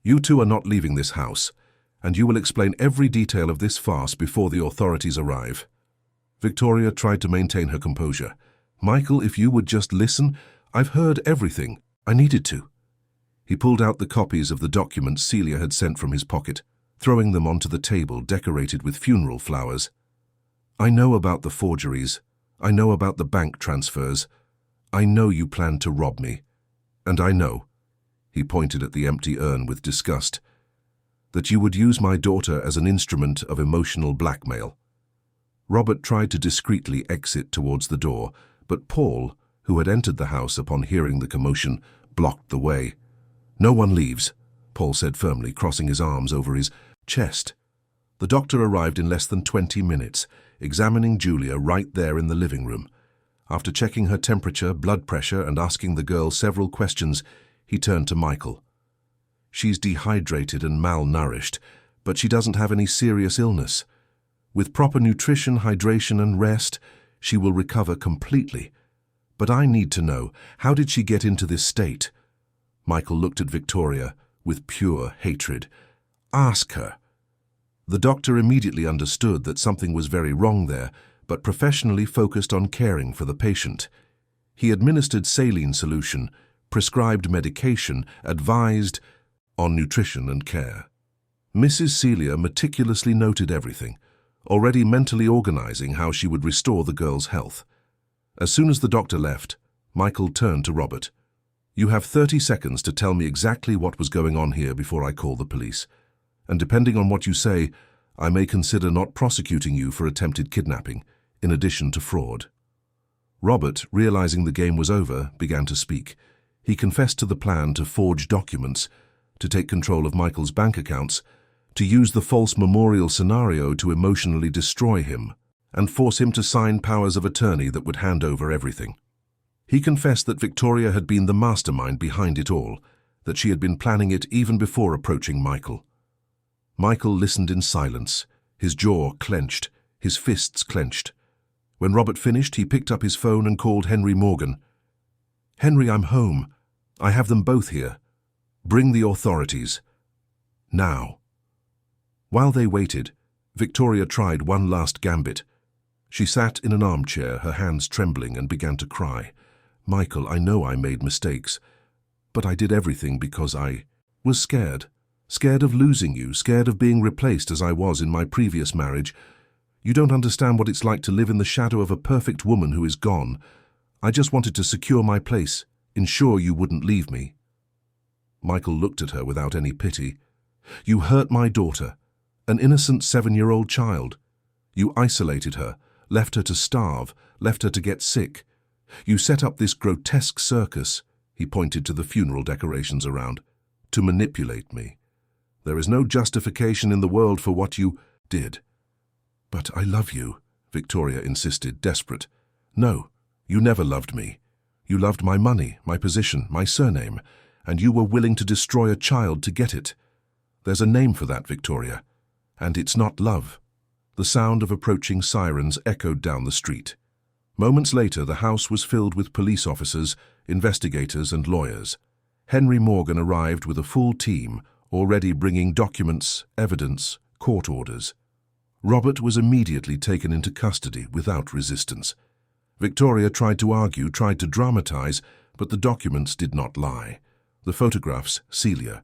"You two are not leaving this house, and you will explain every detail of this farce before the authorities arrive." Victoria tried to maintain her composure. "Michael, if you would just listen, I've heard everything. I needed to." He pulled out the copies of the documents Celia had sent from his pocket, throwing them onto the table decorated with funeral flowers. "I know about the forgeries. I know about the bank transfers. I know you planned to rob me. And I know," he pointed at the empty urn with disgust, "that you would use my daughter as an instrument of emotional blackmail." Robert tried to discreetly exit towards the door, but Paul, who had entered the house upon hearing the commotion, blocked the way. "No one leaves," Paul said firmly, crossing his arms over his chest. The doctor arrived in less than 20 minutes, examining Julia right there in the living room. After checking her temperature, blood pressure, and asking the girl several questions, he turned to Michael. "She's dehydrated and malnourished, but she doesn't have any serious illness. With proper nutrition, hydration, and rest, she will recover completely. But I need to know, how did she get into this state?" Michael looked at Victoria with pure hatred. "Ask her." The doctor immediately understood that something was very wrong there, but professionally focused on caring for the patient. He administered saline solution, prescribed medication, advised on nutrition and care. Mrs. Celia meticulously noted everything, already mentally organizing how she would restore the girl's health. As soon as the doctor left, Michael turned to Robert. "You have 30 seconds to tell me exactly what was going on here before I call the police. And depending on what you say, I may consider not prosecuting you for attempted kidnapping, in addition to fraud." Robert, realizing the game was over, began to speak. He confessed to the plan to forge documents, to take control of Michael's bank accounts, to use the false memorial scenario to emotionally destroy him, and force him to sign powers of attorney that would hand over everything. He confessed that Victoria had been the mastermind behind it all, that she had been planning it even before approaching Michael. Michael listened in silence, his jaw clenched, his fists clenched. When Robert finished, he picked up his phone and called Henry Morgan. "Henry, I'm home. I have them both here. Bring the authorities. Now." While they waited, Victoria tried one last gambit. She sat in an armchair, her hands trembling, and began to cry. "Michael, I know I made mistakes, but I did everything because I was scared. Scared of losing you, scared of being replaced as I was in my previous marriage. You don't understand what it's like to live in the shadow of a perfect woman who is gone. I just wanted to secure my place, ensure you wouldn't leave me." Michael looked at her without any pity. "You hurt my daughter, an innocent 7-year-old child. You isolated her, left her to starve, left her to get sick. You set up this grotesque circus," he pointed to the funeral decorations around, "to manipulate me. There is no justification in the world for what you did." "But I love you," Victoria insisted, desperate. "No, you never loved me. You loved my money, my position, my surname, and you were willing to destroy a child to get it. There's a name for that, Victoria, and it's not love." The sound of approaching sirens echoed down the street. Moments later, the house was filled with police officers, investigators, and lawyers. Henry Morgan arrived with a full team, already bringing documents, evidence, court orders. Robert was immediately taken into custody without resistance. Victoria tried to argue, tried to dramatize, but the documents did not lie. The photographs Celia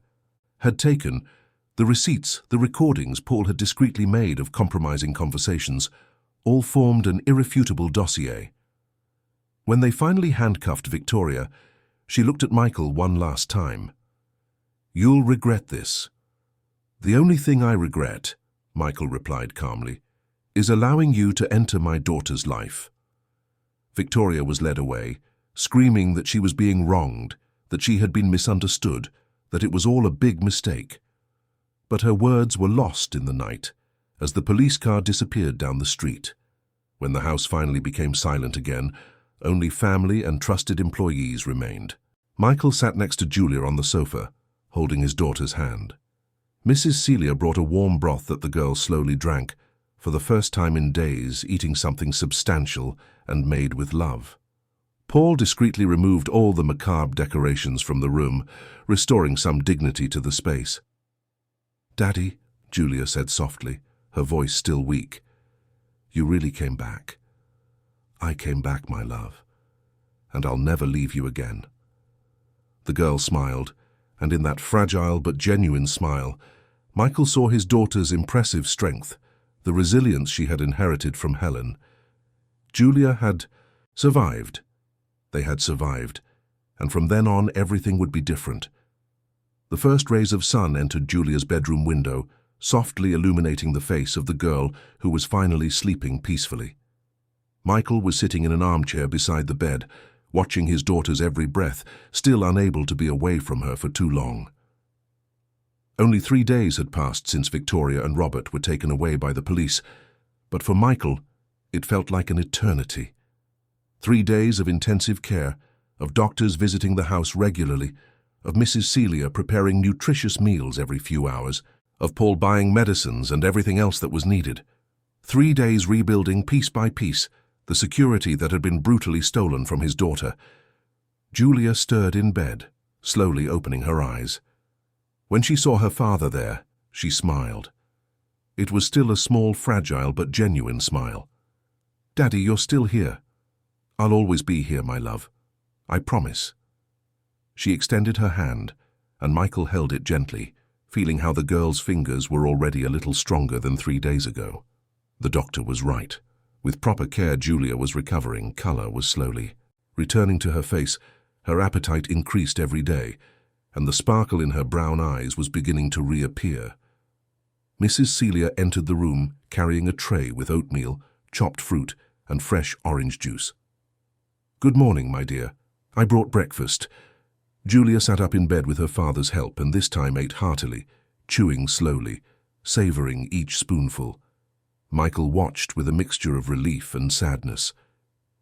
had taken, the receipts, the recordings Paul had discreetly made of compromising conversations, all formed an irrefutable dossier. When they finally handcuffed Victoria, she looked at Michael one last time. "You'll regret this." "The only thing I regret," Michael replied calmly, "is allowing you to enter my daughter's life." Victoria was led away, screaming that she was being wronged, that she had been misunderstood, that it was all a big mistake. But her words were lost in the night, as the police car disappeared down the street. When the house finally became silent again, only family and trusted employees remained. Michael sat next to Julia on the sofa, holding his daughter's hand. Mrs. Celia brought a warm broth that the girl slowly drank, for the first time in days eating something substantial and made with love. Paul discreetly removed all the macabre decorations from the room, restoring some dignity to the space. "Daddy," Julia said softly, her voice still weak, "you really came back. I came back, my love, and I'll never leave you again." The girl smiled, and in that fragile but genuine smile, Michael saw his daughter's impressive strength, the resilience she had inherited from Helen. Julia had survived. They had survived, and from then on everything would be different. The first rays of sun entered Julia's bedroom window, softly illuminating the face of the girl who was finally sleeping peacefully. Michael was sitting in an armchair beside the bed, watching his daughter's every breath, still unable to be away from her for too long. Only 3 days had passed since Victoria and Robert were taken away by the police, but for Michael, it felt like an eternity. 3 days of intensive care, of doctors visiting the house regularly, of Mrs. Celia preparing nutritious meals every few hours, of Paul buying medicines and everything else that was needed. 3 days rebuilding piece by piece the security that had been brutally stolen from his daughter. Julia stirred in bed, slowly opening her eyes. When she saw her father there, she smiled. It was still a small, fragile but genuine smile. "Daddy, you're still here. I'll always be here, my love. I promise." She extended her hand, and Michael held it gently, feeling how the girl's fingers were already a little stronger than 3 days ago. The doctor was right. With proper care, Julia was recovering. Color was slowly returning to her face. Her appetite increased every day, and the sparkle in her brown eyes was beginning to reappear. Mrs. Celia entered the room carrying a tray with oatmeal, chopped fruit, and fresh orange juice. "Good morning, my dear. I brought breakfast." Julia sat up in bed with her father's help and this time ate heartily, chewing slowly, savoring each spoonful. Michael watched with a mixture of relief and sadness.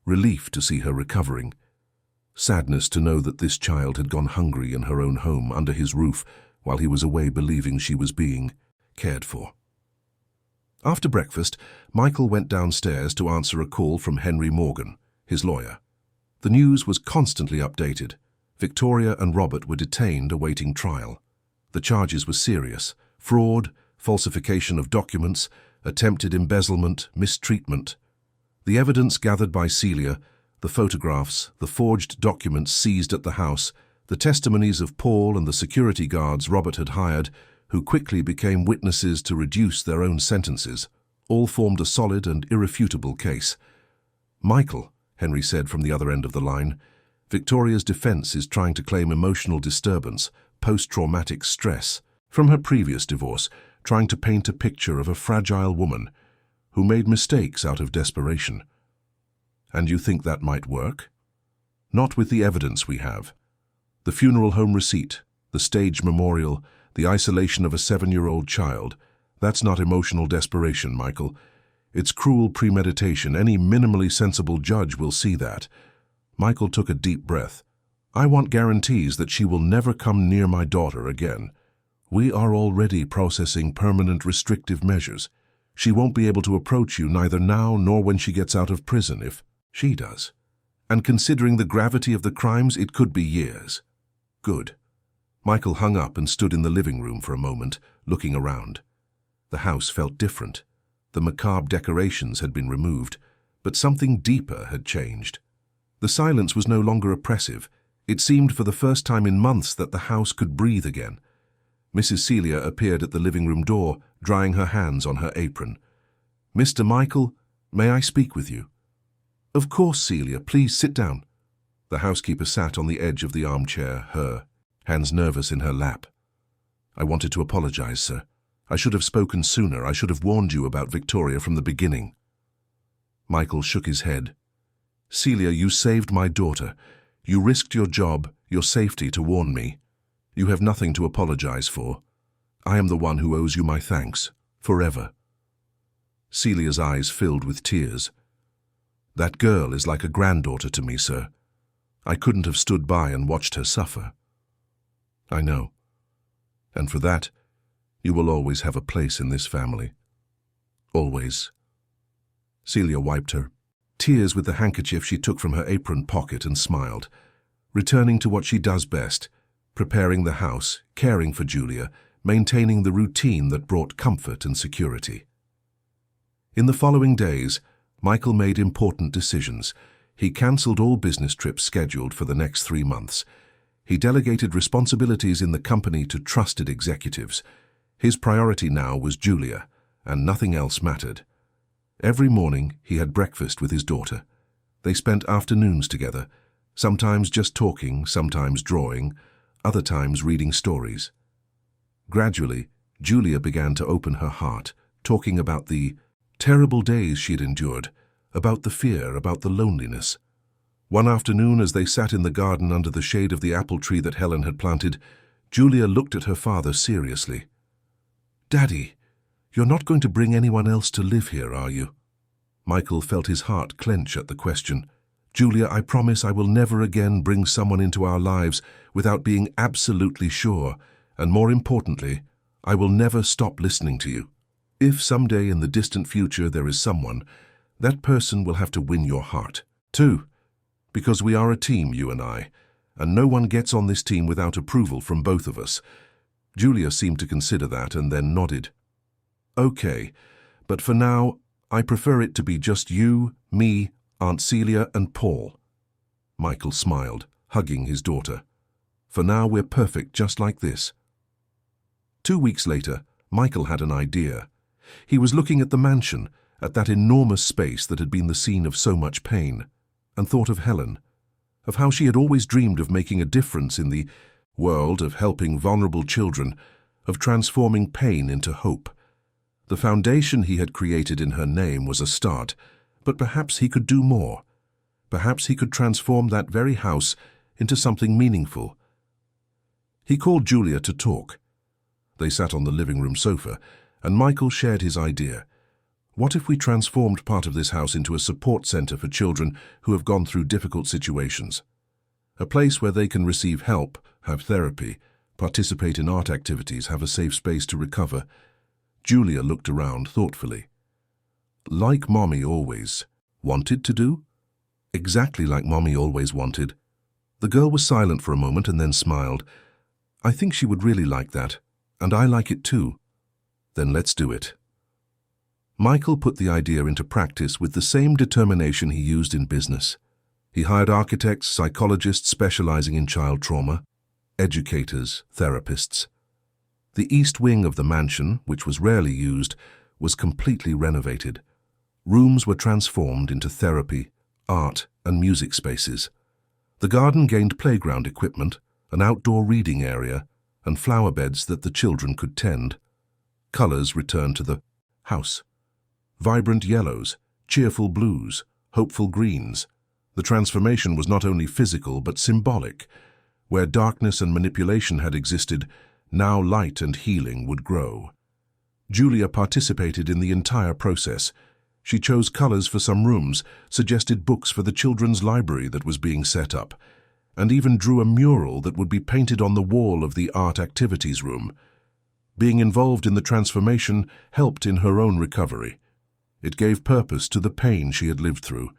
Relief to see her recovering. Sadness to know that this child had gone hungry in her own home under his roof while he was away believing she was being cared for. After breakfast, Michael went downstairs to answer a call from Henry Morgan, his lawyer. The news was constantly updated. Victoria and Robert were detained awaiting trial. The charges were serious: fraud, falsification of documents, attempted embezzlement, mistreatment. The evidence gathered by Celia, the photographs, the forged documents seized at the house, the testimonies of Paul and the security guards Robert had hired, who quickly became witnesses to reduce their own sentences, all formed a solid and irrefutable case. "Michael," Henry said from the other end of the line, "Victoria's defense is trying to claim emotional disturbance, post-traumatic stress, from her previous divorce, trying to paint a picture of a fragile woman who made mistakes out of desperation." "And you think that might work?" "Not with the evidence we have. The funeral home receipt, the staged memorial, the isolation of a 7-year-old child. That's not emotional desperation, Michael. It's cruel premeditation. Any minimally sensible judge will see that." Michael took a deep breath. "I want guarantees that she will never come near my daughter again. We are already processing permanent restrictive measures. She won't be able to approach you neither now nor when she gets out of prison if she does. And considering the gravity of the crimes, it could be years." "Good." Michael hung up and stood in the living room for a moment, looking around. The house felt different. The macabre decorations had been removed, but something deeper had changed. The silence was no longer oppressive. It seemed for the first time in months that the house could breathe again. Mrs. Celia appeared at the living room door, drying her hands on her apron. "Mr. Michael, may I speak with you?" "Of course, Celia. Please sit down." The housekeeper sat on the edge of the armchair, her hands nervous in her lap. "I wanted to apologize, sir. I should have spoken sooner. I should have warned you about Victoria from the beginning." Michael shook his head. "Celia, you saved my daughter. You risked your job, your safety to warn me. You have nothing to apologize for. I am the one who owes you my thanks, forever." Celia's eyes filled with tears. "That girl is like a granddaughter to me, sir. I couldn't have stood by and watched her suffer." "I know. And for that, you will always have a place in this family. Always." Celia wiped her tears with the handkerchief she took from her apron pocket and smiled, returning to what she does best: preparing the house, caring for Julia, maintaining the routine that brought comfort and security. In the following days, Michael made important decisions. He cancelled all business trips scheduled for the next 3 months. He delegated responsibilities in the company to trusted executives. His priority now was Julia, and nothing else mattered. Every morning he had breakfast with his daughter. They spent afternoons together, sometimes just talking, sometimes drawing, other times reading stories. Gradually, Julia began to open her heart, talking about the terrible days she'd endured, about the fear, about the loneliness. One afternoon, as they sat in the garden under the shade of the apple tree that Helen had planted, Julia looked at her father seriously. "Daddy, you're not going to bring anyone else to live here, are you?" Michael felt his heart clench at the question. "Julia, I promise I will never again bring someone into our lives without being absolutely sure, and more importantly, I will never stop listening to you. If someday in the distant future there is someone, that person will have to win your heart, too. Because we are a team, you and I, and no one gets on this team without approval from both of us." Julia seemed to consider that and then nodded. "Okay, but for now, I prefer it to be just you, me, Aunt Celia and Paul." Michael smiled, hugging his daughter. "For now, we're perfect just like this." 2 weeks later, Michael had an idea. He was looking at the mansion, at that enormous space that had been the scene of so much pain, and thought of Helen, of how she had always dreamed of making a difference in the world, of helping vulnerable children, of transforming pain into hope. The foundation he had created in her name was a start, but perhaps he could do more. Perhaps he could transform that very house into something meaningful. He called Julia to talk. They sat on the living room sofa, and Michael shared his idea. What if we transformed part of this house into a support center for children who have gone through difficult situations? A place where they can receive help, have therapy, participate in art activities, have a safe space to recover. Julia looked around thoughtfully. Like Mommy always wanted to do? Exactly like Mommy always wanted. The girl was silent for a moment and then smiled. "I think she would really like that, and I like it too. Then let's do it." Michael put the idea into practice with the same determination he used in business. He hired architects, psychologists specializing in child trauma, educators, therapists. The east wing of the mansion, which was rarely used, was completely renovated. Rooms were transformed into therapy, art, and music spaces. The garden gained playground equipment, an outdoor reading area, and flower beds that the children could tend. Colors returned to the house. Vibrant yellows, cheerful blues, hopeful greens. The transformation was not only physical but symbolic. Where darkness and manipulation had existed, now light and healing would grow. Julia participated in the entire process. She chose colors for some rooms, suggested books for the children's library that was being set up, and even drew a mural that would be painted on the wall of the art activities room. Being involved in the transformation helped in her own recovery. It gave purpose to the pain she had lived through.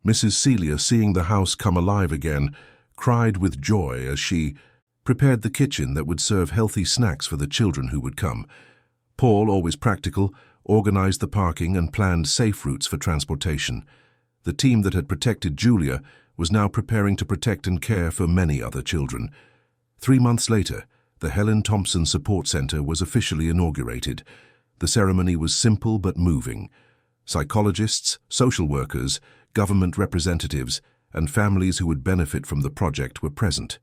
Mrs. Celia, seeing the house come alive again, cried with joy as she prepared the kitchen that would serve healthy snacks for the children who would come. Paul, always practical, organized the parking and planned safe routes for transportation. The team that had protected Julia was now preparing to protect and care for many other children. 3 months later, the Helen Thompson Support Center was officially inaugurated. The ceremony was simple but moving. Psychologists, social workers, government representatives, and families who would benefit from the project were present.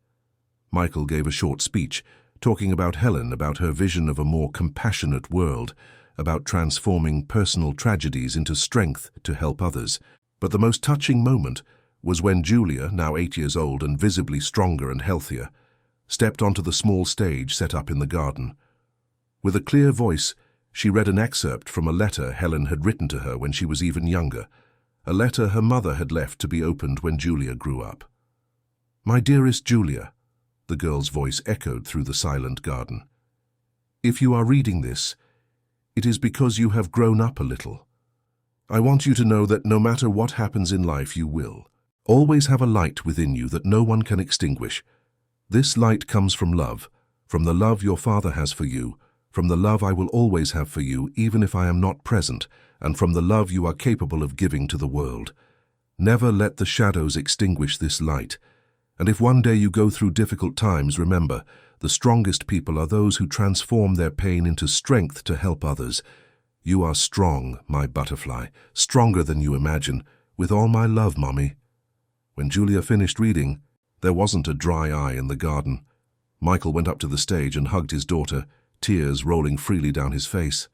Michael gave a short speech, talking about Helen, about her vision of a more compassionate world, about transforming personal tragedies into strength to help others. But the most touching moment was when Julia, now 8 years old and visibly stronger and healthier, stepped onto the small stage set up in the garden. With a clear voice, she read an excerpt from a letter Helen had written to her when she was even younger, a letter her mother had left to be opened when Julia grew up. "My dearest Julia," the girl's voice echoed through the silent garden. "If you are reading this, it is because you have grown up a little. I want you to know that no matter what happens in life, you will always have a light within you that no one can extinguish. This light comes from love, from the love your Father has for you, from the love I will always have for you even if I am not present, and from the love you are capable of giving to the world. Never let the shadows extinguish this light. And if one day you go through difficult times, remember, the strongest people are those who transform their pain into strength to help others. You are strong, my butterfly, stronger than you imagine. With all my love, Mommy." When Julia finished reading, there wasn't a dry eye in the garden. Michael went up to the stage and hugged his daughter, tears rolling freely down his face.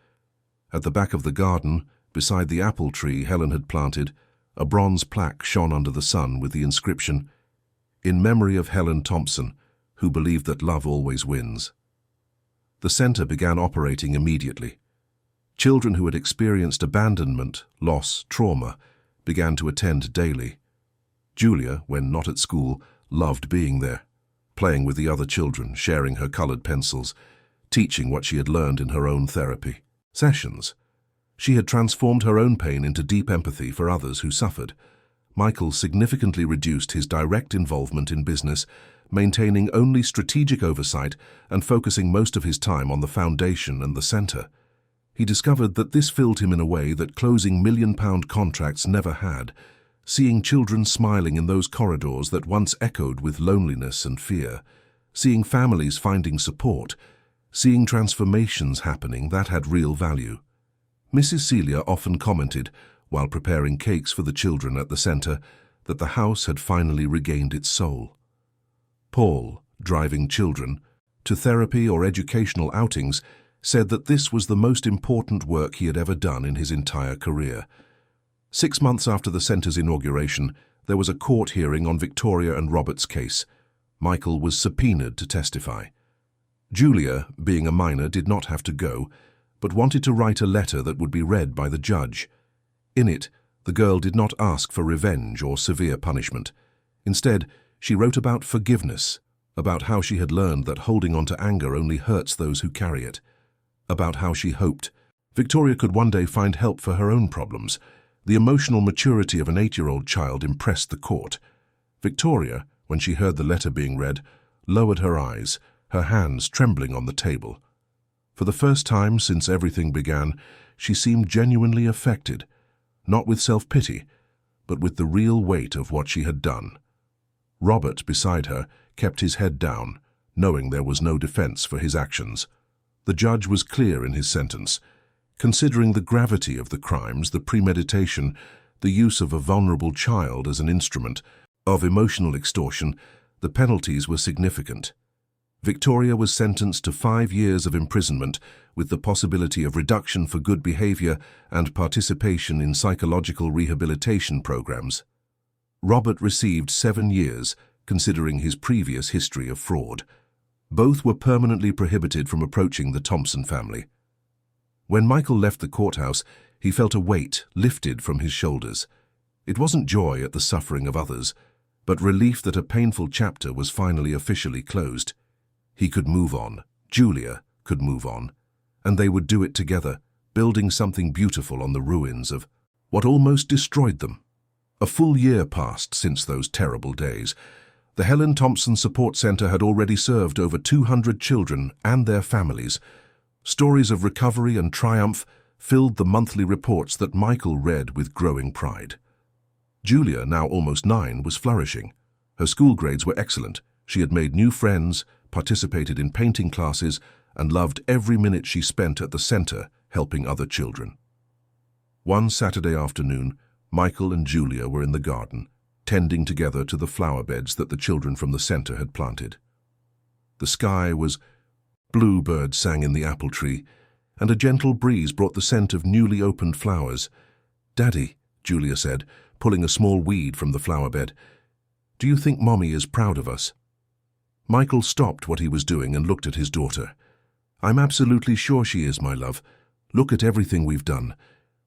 At the back of the garden, beside the apple tree Helen had planted, a bronze plaque shone under the sun with the inscription, "In memory of Helen Thompson, who believed that love always wins." The center began operating immediately. Children who had experienced abandonment, loss, trauma, began to attend daily. Julia, when not at school, loved being there, playing with the other children, sharing her colored pencils, teaching what she had learned in her own therapy sessions. She had transformed her own pain into deep empathy for others who suffered. Michael significantly reduced his direct involvement in business, maintaining only strategic oversight and focusing most of his time on the foundation and the center. He discovered that this filled him in a way that closing million-pound contracts never had, seeing children smiling in those corridors that once echoed with loneliness and fear, seeing families finding support, seeing transformations happening that had real value. Mrs. Celia often commented, while preparing cakes for the children at the center, that the house had finally regained its soul. Paul, driving children to therapy or educational outings, said that this was the most important work he had ever done in his entire career. 6 months after the center's inauguration, there was a court hearing on Victoria and Robert's case. Michael was subpoenaed to testify. Julia, being a minor, did not have to go, but wanted to write a letter that would be read by the judge. In it, the girl did not ask for revenge or severe punishment. Instead, she wrote about forgiveness, about how she had learned that holding on to anger only hurts those who carry it, about how she hoped Victoria could one day find help for her own problems. The emotional maturity of an 8-year-old child impressed the court. Victoria, when she heard the letter being read, lowered her eyes, her hands trembling on the table. For the first time since everything began, she seemed genuinely affected, not with self-pity, but with the real weight of what she had done. Robert, beside her, kept his head down, knowing there was no defense for his actions. The judge was clear in his sentence. Considering the gravity of the crimes, the premeditation, the use of a vulnerable child as an instrument of emotional extortion, the penalties were significant. Victoria was sentenced to 5 years of imprisonment with the possibility of reduction for good behavior and participation in psychological rehabilitation programs. Robert received 7 years, considering his previous history of fraud. Both were permanently prohibited from approaching the Thompson family. When Michael left the courthouse, he felt a weight lifted from his shoulders. It wasn't joy at the suffering of others, but relief that a painful chapter was finally officially closed. He could move on, Julia could move on, and they would do it together, building something beautiful on the ruins of what almost destroyed them. A full year passed since those terrible days. The Helen Thompson Support Center had already served over 200 children and their families. Stories of recovery and triumph filled the monthly reports that Michael read with growing pride. Julia, now almost 9, was flourishing. Her school grades were excellent. She had made new friends, participated in painting classes, and loved every minute she spent at the center helping other children. One Saturday afternoon, Michael and Julia were in the garden, tending together to the flower beds that the children from the center had planted. The sky was blue, birds sang in the apple tree, and a gentle breeze brought the scent of newly opened flowers. "Daddy," Julia said, pulling a small weed from the flower bed, "do you think Mommy is proud of us?" Michael stopped what he was doing and looked at his daughter. "I'm absolutely sure she is, my love. Look at everything we've done.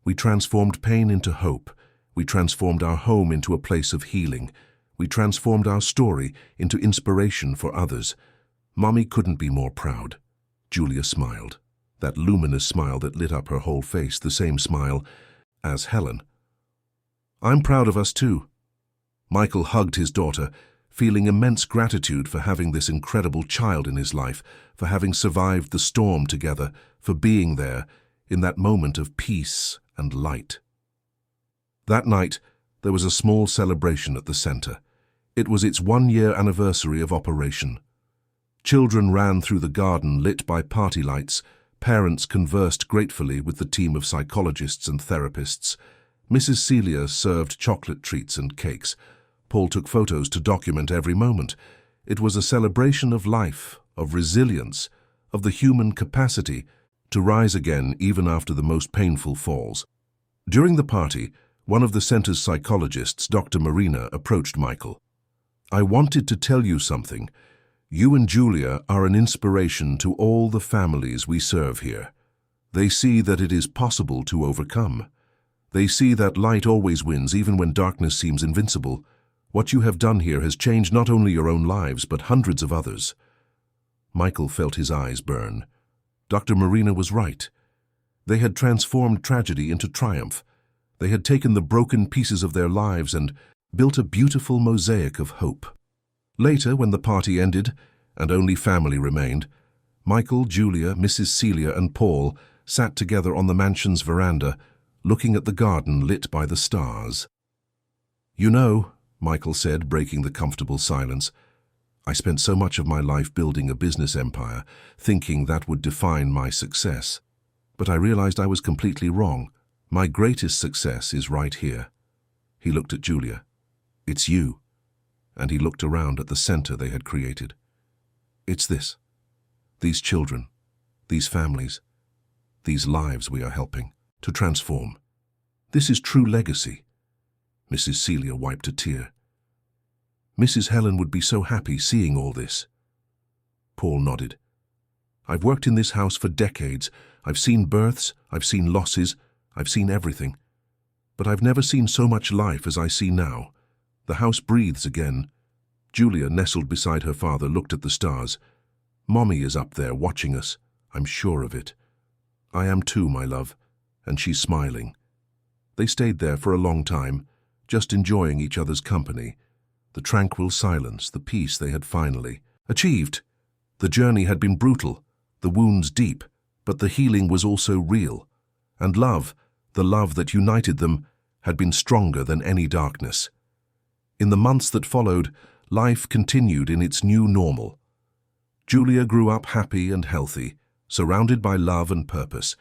We transformed pain into hope. We transformed our home into a place of healing. We transformed our story into inspiration for others. Mommy couldn't be more proud." Julia smiled, that luminous smile that lit up her whole face, the same smile as Helen. "I'm proud of us too." Michael hugged his daughter, feeling immense gratitude for having this incredible child in his life, for having survived the storm together, for being there in that moment of peace and light. That night, there was a small celebration at the center. It was its 1-year anniversary of operation. Children ran through the garden lit by party lights. Parents conversed gratefully with the team of psychologists and therapists. Mrs. Celia served chocolate treats and cakes. Paul took photos to document every moment. It was a celebration of life, of resilience, of the human capacity to rise again even after the most painful falls. During the party, one of the center's psychologists, Dr. Marina, approached Michael. "I wanted to tell you something. You and Julia are an inspiration to all the families we serve here. They see that it is possible to overcome. They see that light always wins even when darkness seems invincible. What you have done here has changed not only your own lives, but hundreds of others." Michael felt his eyes burn. Dr. Marina was right. They had transformed tragedy into triumph. They had taken the broken pieces of their lives and built a beautiful mosaic of hope. Later, when the party ended and only family remained, Michael, Julia, Mrs. Celia, and Paul sat together on the mansion's veranda, looking at the garden lit by the stars. "You know," Michael said, breaking the comfortable silence, "I spent so much of my life building a business empire, thinking that would define my success. But I realized I was completely wrong. My greatest success is right here." He looked at Julia. "It's you." And he looked around at the center they had created. "It's this. These children, these families, these lives we are helping to transform. This is true legacy." Mrs. Celia wiped a tear. "Mrs. Helen would be so happy seeing all this." Paul nodded. "I've worked in this house for decades. I've seen births, I've seen losses, I've seen everything. But I've never seen so much life as I see now. The house breathes again." Julia, nestled beside her father, looked at the stars. "Mommy is up there watching us. I'm sure of it." "I am too, my love." And she's smiling. They stayed there for a long time, just enjoying each other's company. The tranquil silence, the peace they had finally achieved. The journey had been brutal, the wounds deep, but the healing was also real. And love, the love that united them, had been stronger than any darkness. In the months that followed, life continued in its new normal. Julia grew up happy and healthy, surrounded by love and purpose.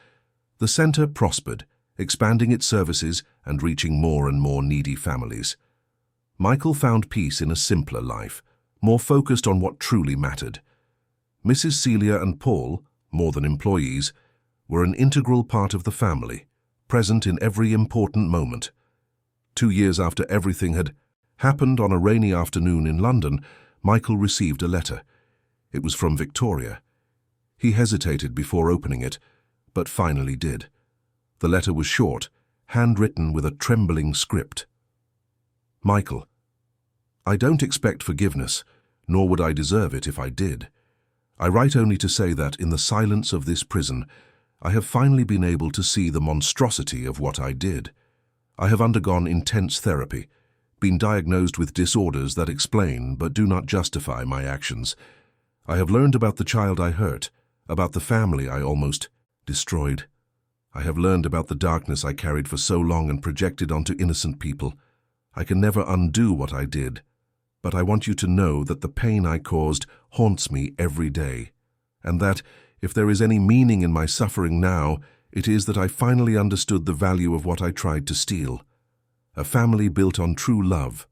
The center prospered, expanding its services and reaching more and more needy families. Michael found peace in a simpler life, more focused on what truly mattered. Mrs. Celia and Paul, more than employees, were an integral part of the family, present in every important moment. 2 years after everything had happened, on a rainy afternoon in London, Michael received a letter. It was from Victoria. He hesitated before opening it, but finally did. The letter was short, handwritten with a trembling script. "Michael, I don't expect forgiveness, nor would I deserve it if I did. I write only to say that, in the silence of this prison, I have finally been able to see the monstrosity of what I did. I have undergone intense therapy, been diagnosed with disorders that explain but do not justify my actions. I have learned about the child I hurt, about the family I almost destroyed. I have learned about the darkness I carried for so long and projected onto innocent people. I can never undo what I did, but I want you to know that the pain I caused haunts me every day, and that, if there is any meaning in my suffering now, it is that I finally understood the value of what I tried to steal. A family built on true love.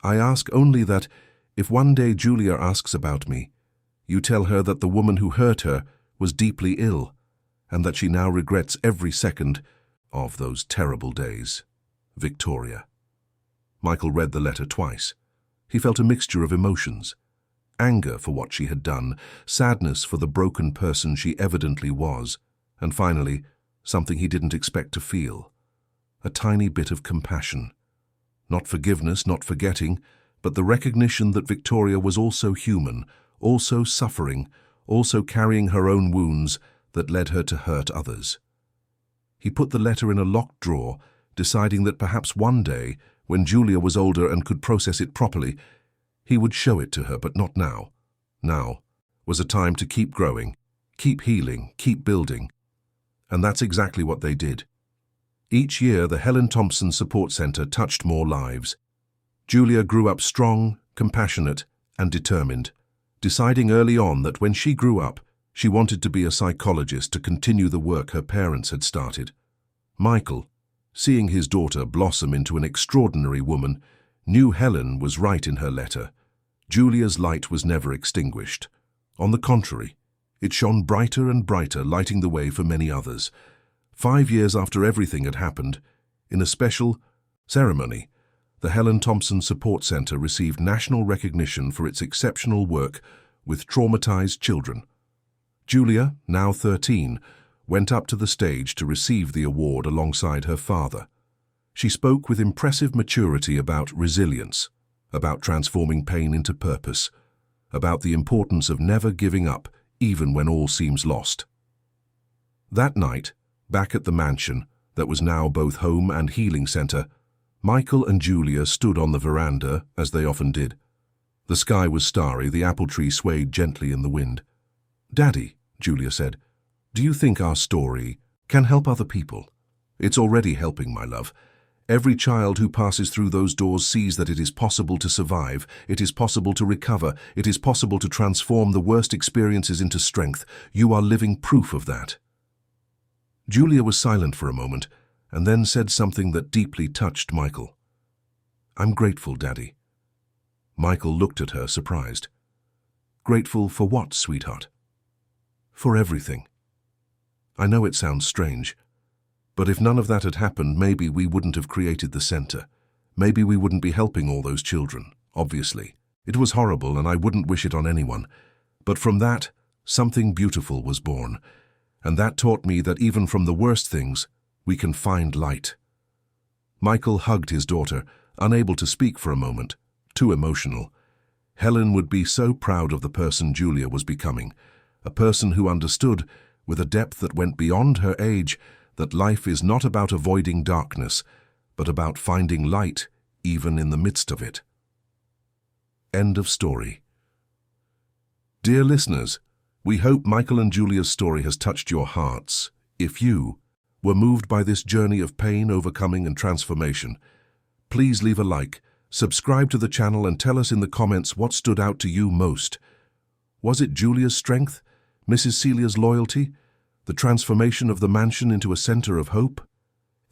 I ask only that, if one day Julia asks about me, you tell her that the woman who hurt her was deeply ill, and that she now regrets every second of those terrible days. Victoria." Michael read the letter twice. He felt a mixture of emotions: anger for what she had done, sadness for the broken person she evidently was, and finally, something he didn't expect to feel: a tiny bit of compassion. Not forgiveness, not forgetting, but the recognition that Victoria was also human, also suffering, also carrying her own wounds that led her to hurt others. He put the letter in a locked drawer, deciding that perhaps one day, when Julia was older and could process it properly, he would show it to her, but not now. Now was a time to keep growing, keep healing, keep building. And that's exactly what they did. Each year, the Helen Thompson Support Center touched more lives. Julia grew up strong, compassionate, and determined, deciding early on that when she grew up, she wanted to be a psychologist to continue the work her parents had started. Michael, seeing his daughter blossom into an extraordinary woman, knew Helen was right in her letter. Julia's light was never extinguished. On the contrary, It shone brighter and brighter, lighting the way for many others. 5 years after everything had happened, in a special ceremony, the Helen Thompson Support Center received national recognition for its exceptional work with traumatized children. Julia, now 13, went up to the stage to receive the award alongside her father. She spoke with impressive maturity about resilience, about transforming pain into purpose, about the importance of never giving up even when all seems lost. That night, back at the mansion that was now both home and healing center, Michael and Julia stood on the veranda, as they often did. The sky was starry, the apple tree swayed gently in the wind. "Daddy," Julia said, "do you think our story can help other people?" "It's already helping, my love. Every child who passes through those doors sees that it is possible to survive, it is possible to recover, it is possible to transform the worst experiences into strength. You are living proof of that." Julia was silent for a moment, and then said something that deeply touched Michael. "I'm grateful, Daddy." Michael looked at her, surprised. "Grateful for what, sweetheart?" "For everything. I know it sounds strange, but if none of that had happened, maybe we wouldn't have created the center. Maybe we wouldn't be helping all those children, obviously. It was horrible, and I wouldn't wish it on anyone. But from that, something beautiful was born, and that taught me that even from the worst things, we can find light." Michael hugged his daughter, unable to speak for a moment, too emotional. Helen would be so proud of the person Julia was becoming, a person who understood, with a depth that went beyond her age, that life is not about avoiding darkness, but about finding light even in the midst of it. End of story. Dear listeners, we hope Michael and Julia's story has touched your hearts. If you were moved by this journey of pain, overcoming, and transformation, please leave a like, subscribe to the channel, and tell us in the comments what stood out to you most. Was it Julia's strength, Mrs. Celia's loyalty, the transformation of the mansion into a center of hope?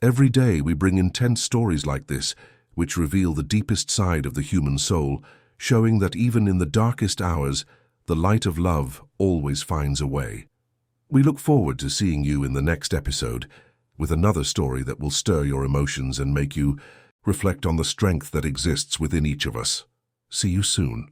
Every day we bring intense stories like this, which reveal the deepest side of the human soul, showing that even in the darkest hours, the light of love always finds a way. We look forward to seeing you in the next episode with another story that will stir your emotions and make you reflect on the strength that exists within each of us. See you soon.